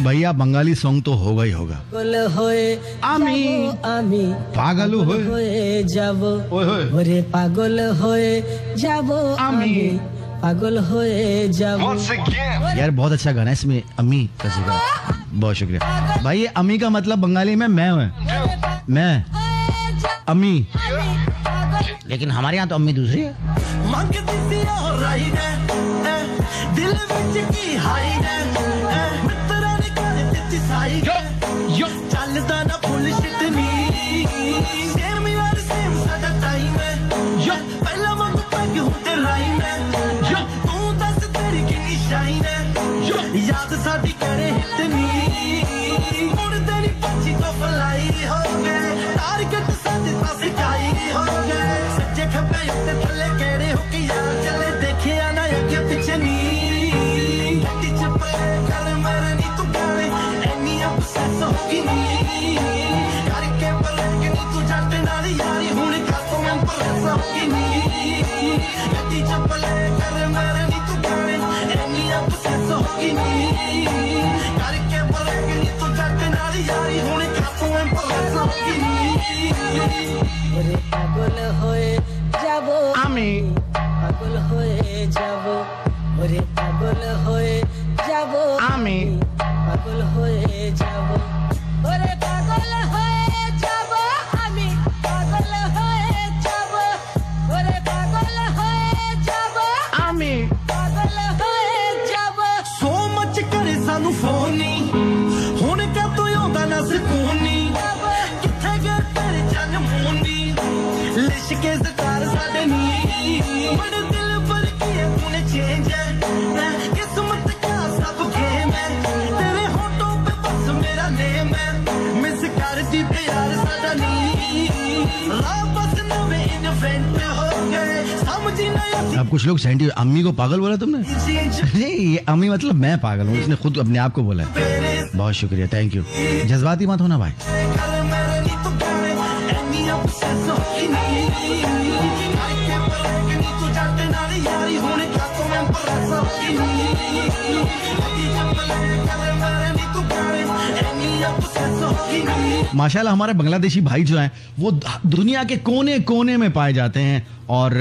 भैया बंगाली सॉन्ग तो होगा ही होगा। आमी पागल होए जाबो, ओरे पागल होए जाबो, आमी पागल होए जाबो। यार बहुत अच्छा गाना है, इसमें अम्मी का जिक्र। बहुत शुक्रिया भाई। ये अम्मी का मतलब बंगाली में मैं हूँ, मैं अम्मी, लेकिन हमारे यहाँ तो अम्मी दूसरी है। चलदा ना बुलशिट नी सेम यार सेम साडा टाइम है पहला वक्त पैग होते राइम है तू दस तेरी कितनी शाइन है याद साडी करे हिट नी मुड़ तेरी पची तो फलाई हो गए टारगेट साडे पास जाई हो गए सच्चे खब्बे उत्ते थल्ले केड़े हो के यार चले देखे आना अगे पीछे नी गड्डी च पे कर मेरे नी तू गाने एनी obsess होगी नी करके पलट नी तू जाते नाली यारी हुन कातो मैं परस होगी नी गड्डी च पे कर मेरे नी तू गाने एनी obsess होगी नी करके पलट नी तू जाते नाली यारी हुन कातो मैं परस होगी नी ओरे पागल होए जाबो आमी पागल होए जाबो ओरे पागल होए जाबो आमी पागल होए जाबो ओरे पागल होए जाबो आमी पागल होए जाबो ओरे पागल होए जाबो आमी पागल होए जाबो। सो मच करे सानू फोन नी हुन का तू आंदा ना सुकून नी किथे गए तेरे जन मोनी लिशके सरकार साडे नी बड़े दिल भर के तूने चेंज है किस्मत का सब गेम है तेरे होठों पे बस मेरा नेम है मिस कर दी प्यार साडा नी बस नवे इन्वेंट हो गए समझ नहीं। अब कुछ लोग सेंटी अम्मी को पागल बोला तुमने? नहीं ये अम्मी मतलब मैं पागल हूँ, उसने खुद अपने आप को बोला है। बहुत शुक्रिया, थैंक यू। जज्बाती मत होना भाई। माशाल्लाह हमारे बांग्लादेशी भाई जो हैं वो दुनिया के कोने कोने में पाए जाते हैं और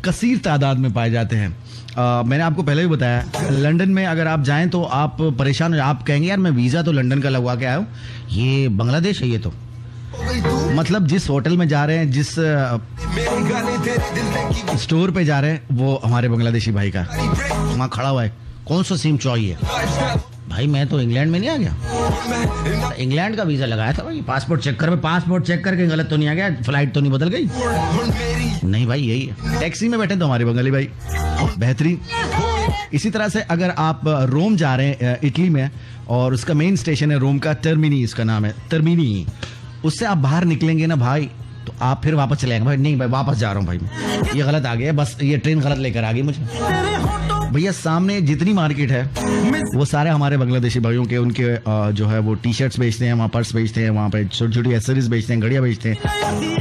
कसीर तादाद में पाए जाते हैं। मैंने आपको पहले भी बताया, लंदन में अगर आप जाएं तो आप परेशान हो, आप कहेंगे यार मैं वीज़ा तो लंदन का लगवा के आया हूँ, ये बांग्लादेश है। ये तो मतलब जिस होटल में जा रहे हैं, जिस स्टोर पे जा रहे हैं, वो हमारे बांग्लादेशी भाई का वहाँ खड़ा हुआ है, कौन सा सिम चाहिए भाई? मैं तो इंग्लैंड में नहीं आ गया, इंग्लैंड का वीजा लगाया था भाई। पासपोर्ट चेक करके गलत तो नहीं आ गया, फ्लाइट तो नहीं बदल गई? नहीं भाई यही है। टैक्सी में बैठे तो हमारे बंगाली भाई बेहतरीन इसी तरह से अगर आप रोम जा रहे हैं इटली में, और उसका मेन स्टेशन है रोम का टर्मिनी, इसका नाम है टर्मिनी, उससे आप बाहर निकलेंगे ना भाई, तो आप फिर वापस चले आएंगे भाई, नहीं भाई वापस जा रहा हूँ भाई, ये गलत आ गया, बस ये ट्रेन गलत लेकर आ गई मुझे। भैया सामने जितनी मार्केट है वो सारे हमारे बांग्लादेशी भाइयों के, उनके जो है वो टी शर्ट्स बेचते हैं, वहाँ पर्स बेचते हैं, वहाँ पे छोटी छोटी एसेसरीज बेचते हैं, घड़ियाँ बेचते हैं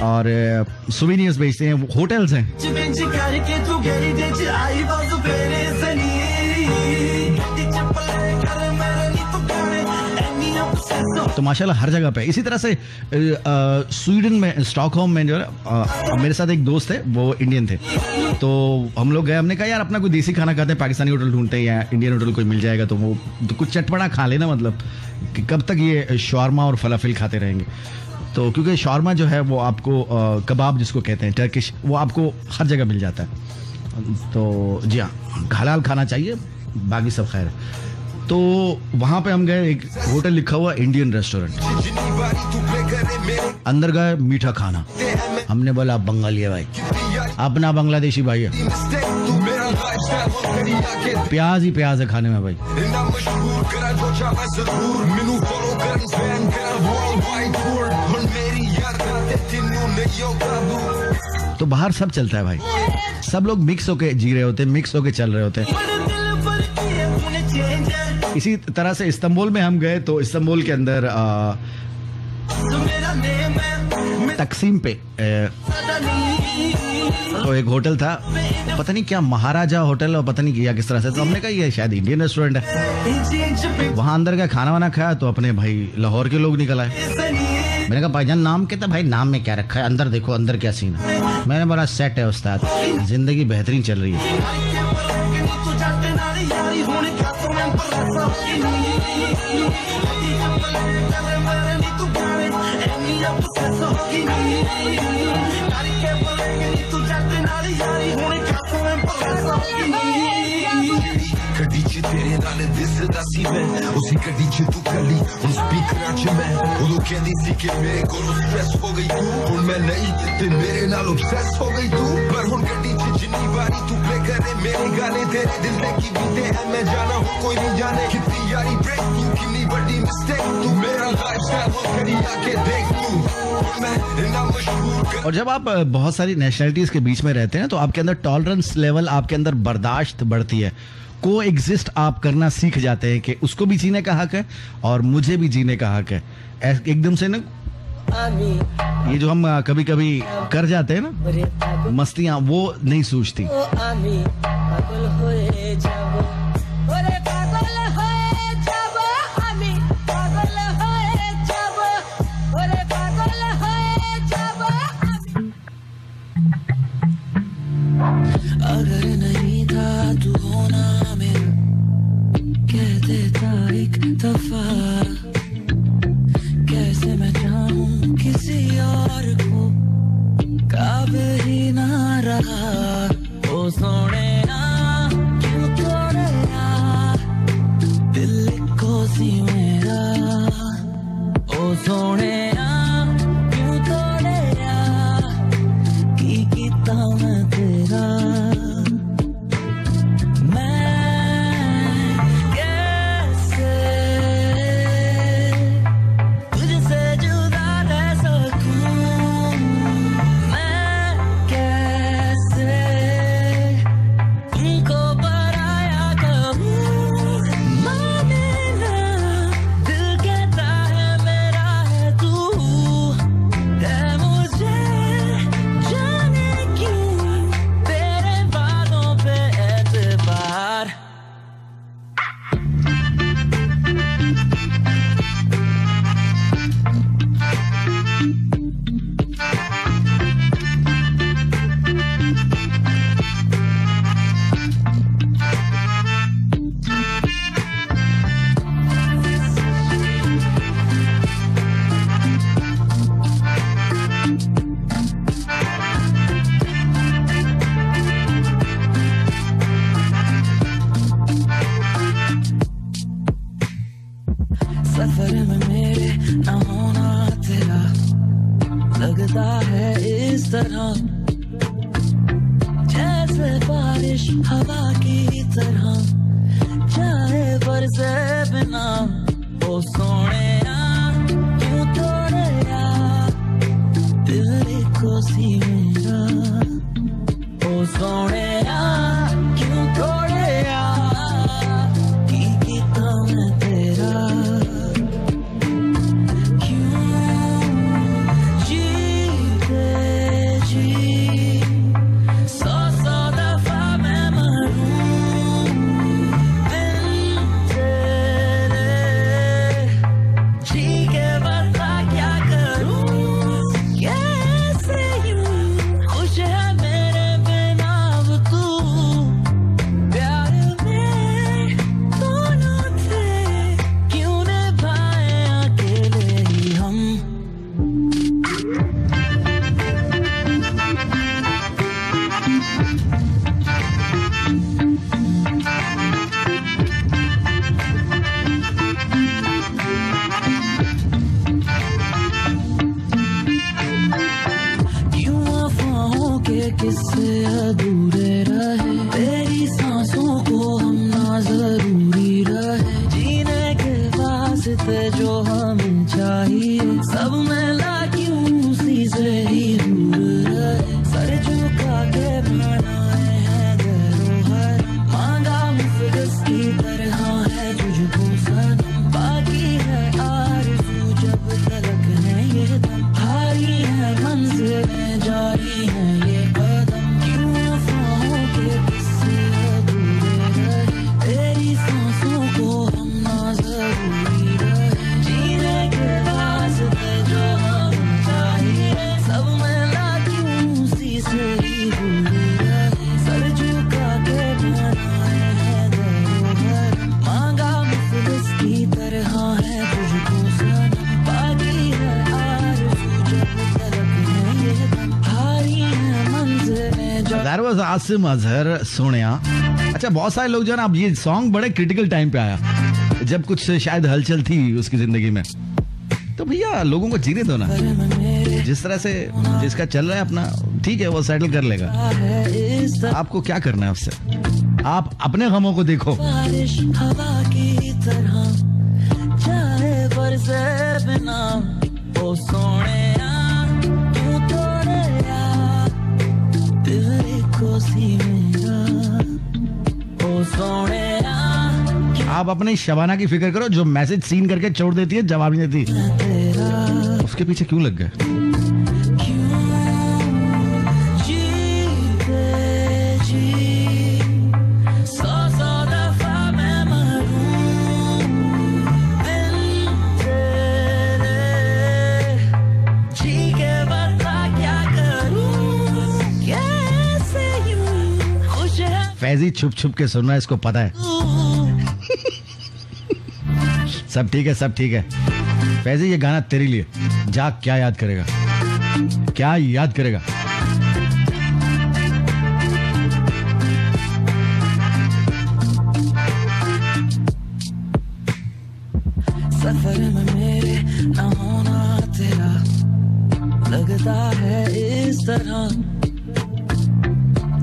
और सुवेनियर्स बेचते हैं, होटल्स हैं। तो माशाल्लाह हर जगह पे। इसी तरह से स्वीडन में स्टॉकहोम में जो है मेरे साथ एक दोस्त है, वो इंडियन थे, तो हम लोग गए, हमने कहा यार अपना कोई देसी खाना खाते हैं, पाकिस्तानी होटल ढूंढते हैं या इंडियन होटल कोई मिल जाएगा तो वो तो कुछ चटपटा खा लेना, मतलब कि कब तक ये शॉर्मा और फलाफिल खाते रहेंगे। तो क्योंकि शॉर्मा जो है वो आपको कबाब जिसको कहते हैं टर्किश, वो आपको हर जगह मिल जाता है। तो जी हाँ, हलाल खाना चाहिए, बाकी सब खैर। तो वहां पे हम गए, एक होटल लिखा हुआ इंडियन रेस्टोरेंट, अंदर गए, मीठा खाना, हमने बोला बंगाली है भाई, अपना बांग्लादेशी भाई है, प्याज ही प्याज है खाने में भाई। तो बाहर सब चलता है भाई, सब लोग मिक्स होके जी रहे होते हैं, मिक्स होके चल रहे होते हैं। इसी तरह से इस्तांबुल में हम गए, तो इस्तांबुल के अंदर तकसीम पे तो एक होटल था, पता नहीं क्या महाराजा होटल, और पता नहीं किया किस तरह से, तो हमने कहा ये शायद इंडियन रेस्टोरेंट है। वहां अंदर का खाना वाना खाया, तो अपने भाई लाहौर के लोग निकल आए। मैंने कहा भाईजान नाम क्या था? भाई नाम में क्या रखा है, अंदर देखो अंदर क्या सीन है। मैंने बोला सेट है उस्ताद, जिंदगी बेहतरीन चल रही है। ਗੱਡੀ 'ਚ ਤੇਰੇ ਨਾਲ ਦਿਸਦਾ ਸੀ ਮੈਂ, ਉਸੇ ਗੱਡੀ 'ਚ ਤੂੰ ਕੱਲੀ, ਹੁਣ ਸਪੀਕਰਾਂ 'ਚ ਮੈਂ, ਉਦੋਂ ਕਹਿੰਦੀ ਸੀ ਕਿ ਮੇਰੇ ਕੋਲੋਂ ਸਟ੍ਰੈਸ ਹੋ ਗਈ ਤੂੰ, ਹੁਣ ਮੈਂ ਨਹੀਂ ਤੇ ਮੇਰੇ ਨਾਲ obsess ਹੋ ਗਈ ਤੂੰ। ਪਰ ਹੁਣ ਗੱਡੀ 'ਚ ਜਿੰਨੀ ਵਾਰੀ ਤੂੰ ਪਲੇ ਕਰੇ ਮੇਰੀ ਗਾਣੇ, ਤੇਰੇ ਦਿਲ ਤੇ ਕੀ ਬੀਤੇ ਐ ਮੈਂ ਜਾਣਾ, ਹੁਣ ਕੋਈ ਨਹੀਂ ਜਾਣੇ ਕਿੰਨੀ ਯਾਰੀ ਬ੍ਰੇਕ ਤੂੰ, ਕਿੰਨੀ ਵੱਡੀ ਮਿਸਟੇਕ ਤੂੰ, ਮੇਰਾ ਲਾਈਫਸਟਾਈਲ ਹੁਣ ਕਰੀ ਆ के देख तू। और जब आप बहुत सारी नेशनलिटीज के बीच में रहते हैं तो आपके अंदर टॉलरेंस लेवल, आपके अंदर बर्दाश्त बढ़ती है, को एग्जिस्ट आप करना सीख जाते हैं कि उसको भी जीने का हक है और मुझे भी जीने का हक है। एकदम से ना ये जो हम कभी कभी कर जाते हैं ना मस्तियां, वो नहीं सूझती। अगर नहीं था तू होना मेरा, कह देता एक दफा, कैसे मैं चाहूं किसी और को, काबिल ही ना रहा। ओ सोने क्यों तोड़या दिल को सी मेरा, ओ सोने क्यों तोड़या की कीता मैं तेरा। सफर में मेरे न होना तेरा लगता है इस तरह, जैसे बारिश हवा की तरह। वास्ते जो हमें चाहिए सब मिला क्यों उसी से ही दूर रहे सर झुका के बनाए हैं धरोहर मांगा मुफ्त की तरह है तुझको सनम बाकी है आरज़ू जब तलक है ये दम हारी है मंजिलें जारी है ये कदम क्यों अफवाहों के किस्से अधूरे रहे तेरी सांसों को हम ना जरूरी रहे जीने के वास्ते जो हमें चाहिए सब मिला क्यों उसी से ही दूर रहे सर झुका के बनाए हैं धरोहर मांगा मुफ्त की तरह है तुझको सनम बाकी है आरज़ू जब तलक है ये दम हारी है मंजिलें जो That was आसिम अजहर सोनिया। अच्छा, बहुत सारे लोग जो है ना, अब ये सॉन्ग बड़े क्रिटिकल टाइम पे आया जब कुछ शायद हलचल थी उसकी जिंदगी में, तो भैया लोगों को जीने दो ना, जिस तरह से जिसका चल रहा है अपना ठीक है वो सेटल कर लेगा। आपको क्या करना है उससे, आप अपने गमों को देखो। बारिश हवा की तरह चाहे बरसे बिना ओ सोनिया तू तोड़े यार दिल को सी मेरा ओ सोनिया आप अपनी शबाना की फिक्र करो जो मैसेज सीन करके छोड़ देती है, जवाब नहीं देती, तेरा उसके पीछे क्यों लग गए? क्यों जीते जी सौ सौ दफा मैं मरूं दिल तेरे जी के बता क्या करूं कैसे यूं खुश है फैजी छुप छुप के सुनना, इसको पता है। सब ठीक है, सब ठीक है। फैजी ये गाना तेरे लिए, जा क्या याद करेगा, क्या याद करेगा। सफर में मेरे न होना तेरा लगता है इस तरह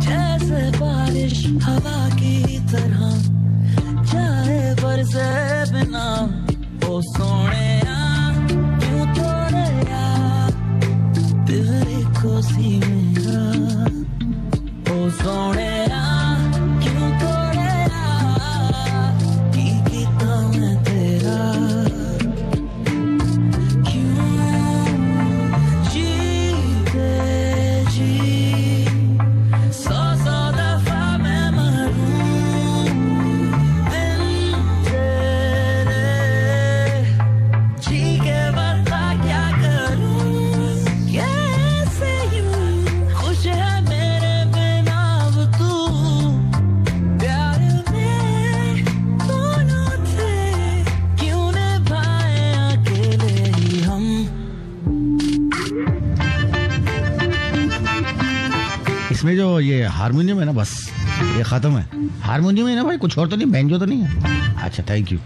जैसे बारिश हवा की तरह चाहे बरसे बिना ओ सोनिया क्यों तोड़े यार दिल को सी मेरा ओ सोनिया क्यों तोड़े यार की कीता मैं तेरा क्यों जीते जी सौ सौ दफा मैं मरूं दिल तेरे जी के बता क्या करूं कैसे यूं खुश है मेरे बिना अब तू प्यार में दोनों थे क्यों निभाए अकेले ही हम इसमें जो ये हारमोनियम है ना, बस ये खत्म है। हारमोनियम है ना भाई, कुछ और तो नहीं, बैंजो तो नहीं है। अच्छा, थैंक यू।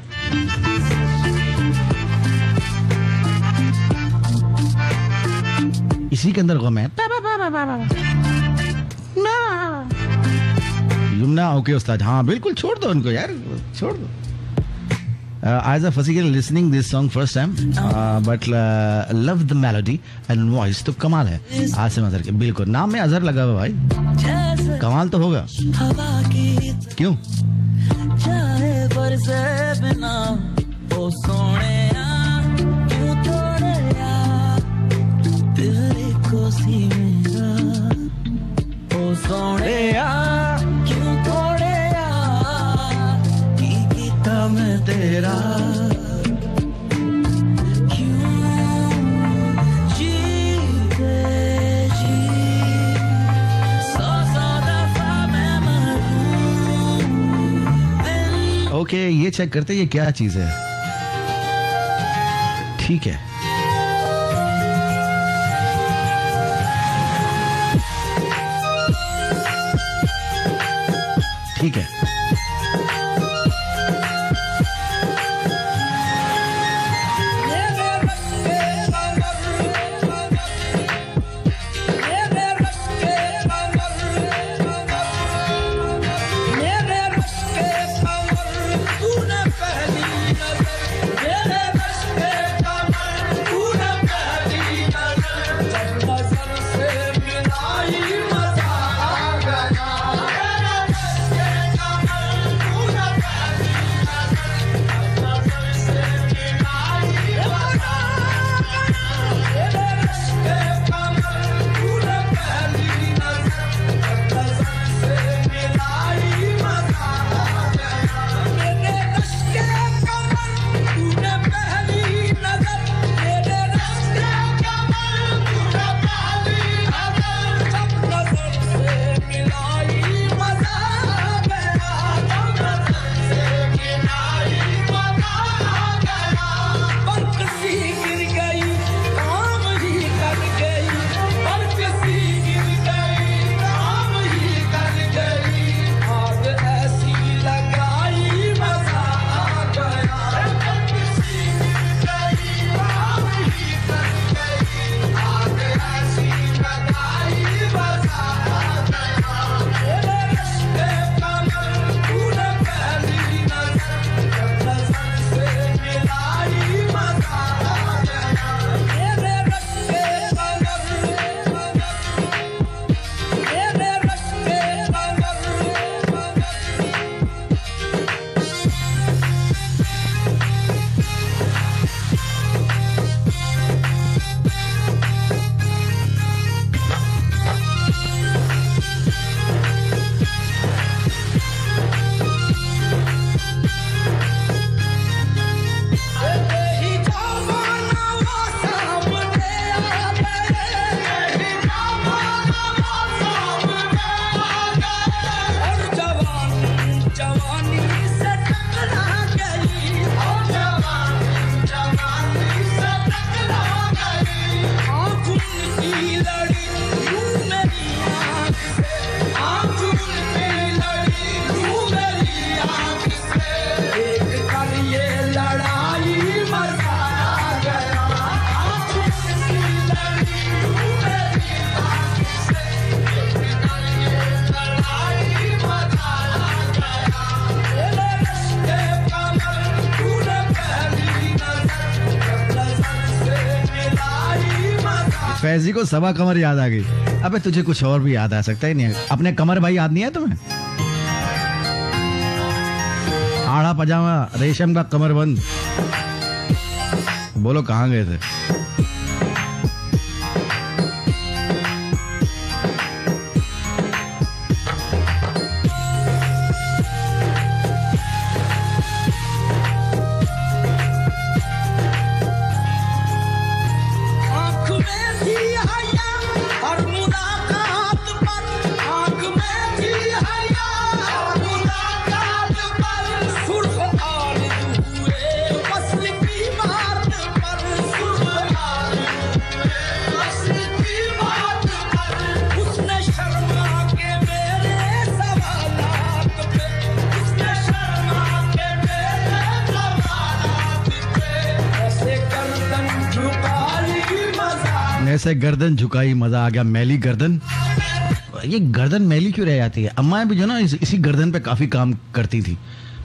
इसी के अंदर गम है। यमुना, ओके उस्ताद, हाँ बिल्कुल, छोड़ दो उनको यार, छोड़ दो। As a Fasigal listening this song first time, but love the melody and voice, तो कमाल है आसिम अजहर के, बिल्कुल नाम में अजहर लगा हुआ भाई, जैसे कमाल तो होगा। हवा की क्यों? चाहे बरसे बिना ओ सोनिया क्यों तोड़े यार दिल को सी मेरा ओ सोनिया क्यों तोड़े यार की कीता मैं तेरा क्यों जीते जी सौ सौ दफा मैं मरूं दिल ओके, ये चेक करते ये क्या चीज है। ठीक है, ठीक है। फैजी को सबा कमर याद आ गई। अबे तुझे कुछ और भी याद आ सकता ही नहीं है। अपने कमर भाई याद नहीं है तुम्हें? आड़ा पजामा, रेशम का कमरबंद। बोलो कहाँ गए थे? ऐसे गर्दन झुकाई मजा आ गया। मैली गर्दन, ये गर्दन मैली क्यों रह जाती है? अम्मा भी जो ना इसी गर्दन पे काफी काम करती थी।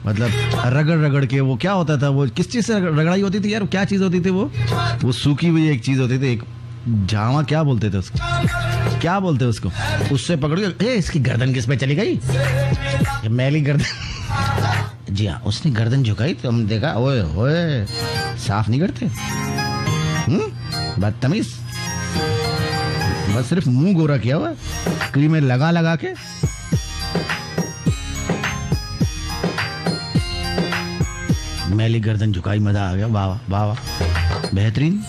मतलब रगड़ रगड़ के, वो क्या होता था, वो किस चीज से रगड़ाई होती थी यार? क्या चीज होती थी वो सूखी हुई एक चीज होती थी, एक झावा, क्या बोलते थे उसको, क्या बोलते उसको? उससे पकड़ के इसकी गर्दन किस पे चली गई? ये मैली गर्दन। जी हाँ, उसने गर्दन झुकाई तो हमने देखा, ओए ओए साफ नहीं करते, बदतमीज। बस सिर्फ मुंह गोरा किया हुआ क्रीम में लगा लगा के। मैली गर्दन झुकाई मजा आ गया। वाह वाह वाह, बेहतरीन।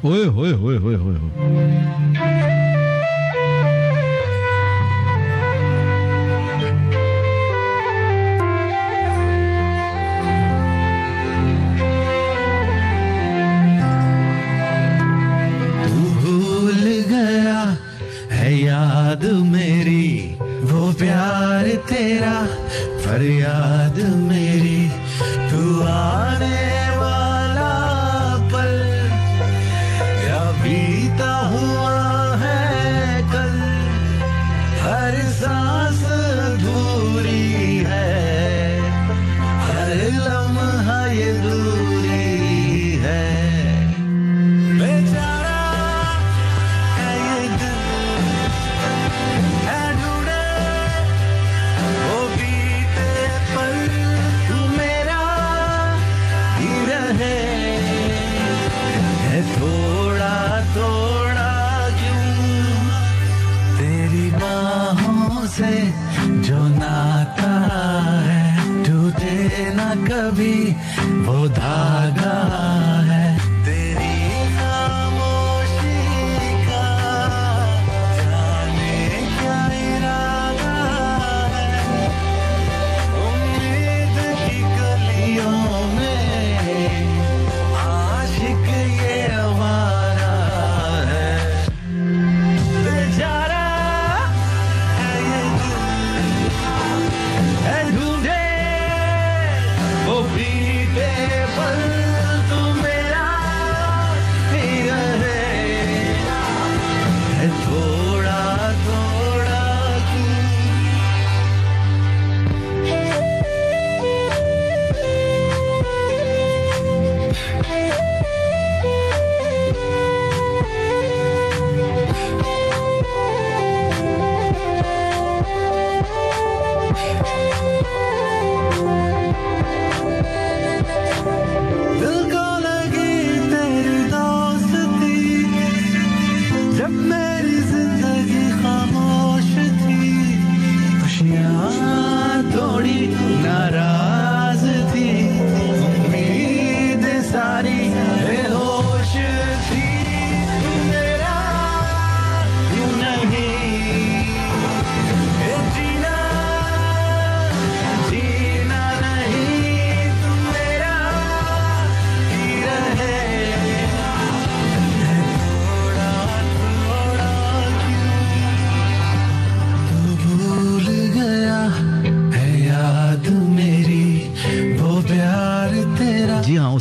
ओए होए होए होए होए तू भूल गया है याद मेरी, वो प्यार तेरा फरियाद मेरी। तू आने वाला पल बीता हुआ है कल, हर सांस अधूरी है, हर लम्हा ये दूरी है। बेचारा है ये दिल, है ढूंढे वो बीते पल, तू मेरा ही रहे। है थोड़ा थोड़ा क्यों तेरी बाहों से जो नाता है, टूटे ना कभी वो धागा है। तेरी खामोशी का जाने क्या इरादा है, उम्मीद की गलियों में आशिक ये आवारा है। बेचारा है ये दिल, है ढूंढे वो बीते पल, तुम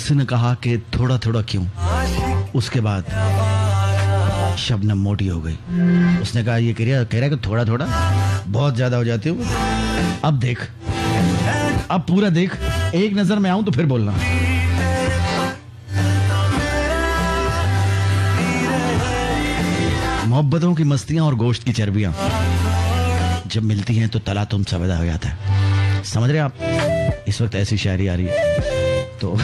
उसने कहा कि थोड़ा थोड़ा क्यों। उसके बाद शबनम मोटी हो गई। उसने कहा ये कह रहा है कि थोड़ा थोड़ा बहुत ज्यादा हो जाती हूँ। अब देख, अब पूरा देख, एक नजर में आऊं तो फिर बोलना। मोहब्बतों की मस्तियां और गोश्त की चर्बियां जब मिलती हैं तो तला तुम सवेदा हो जाता है। समझ रहे आप? इस वक्त ऐसी शायरी आ रही है तो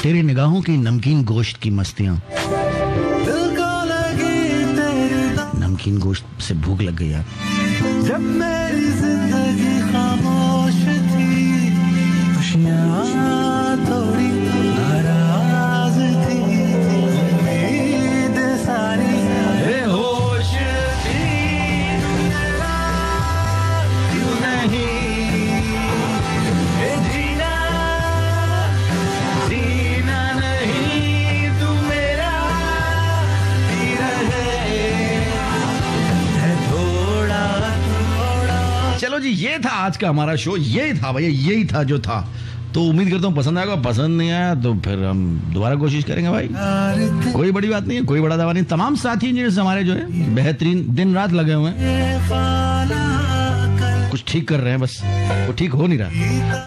तेरी निगाहों की नमकीन गोश्त की मस्तियां। नमकीन गोश्त से भूख लग गई यार। जब मेरी जिंदगी खामोश थी, खुशियाँ थोड़ी नाराज थी, उम्मीद सारी बेहोश थी। क्यों नहीं जीना, जीना नहीं तू मेरा ही रहे थोड़ा थोड़ा। चलो जी, ये था आज का हमारा शो। यही था भैया, यही था जो था। तो उम्मीद करता हूँ पसंद आएगा। पसंद नहीं आया तो फिर हम दोबारा कोशिश करेंगे भाई। कोई बड़ी बात नहीं है, कोई बड़ा दावा नहीं। तमाम साथी इंजीनियर्स हमारे जो है बेहतरीन दिन रात लगे हुए हैं, कुछ ठीक कर रहे हैं, बस वो ठीक हो नहीं रहा।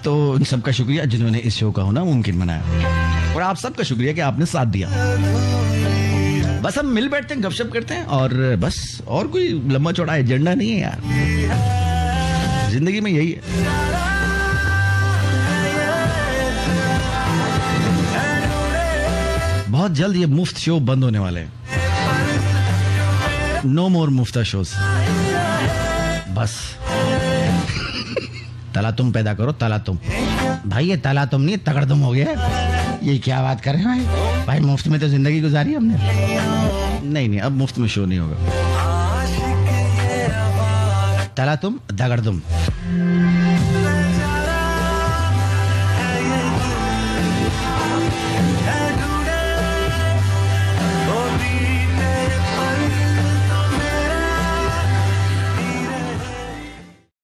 तो उन सबका शुक्रिया जिन्होंने इस शो का होना मुमकिन बनाया, और आप सबका शुक्रिया कि आपने साथ दिया। बस हम मिल बैठते हैं, गपशप करते हैं, और बस और कोई लंबा चौड़ा एजेंडा नहीं है यार। जिंदगी में यही है। बहुत जल्द ये मुफ्त शो बंद होने वाले हैं। नो मोर मुफ्ता शोज। बस तला तुम पैदा करो, तला तुम। भाई ये तला तुम नहीं, तगड़ तुम हो गया। ये क्या बात कर रहे हैं भाई? भाई मुफ्त में तो जिंदगी गुजारी हमने। नहीं, अब मुफ्त में शो नहीं होगा। तला तुम, दगड़ तुम।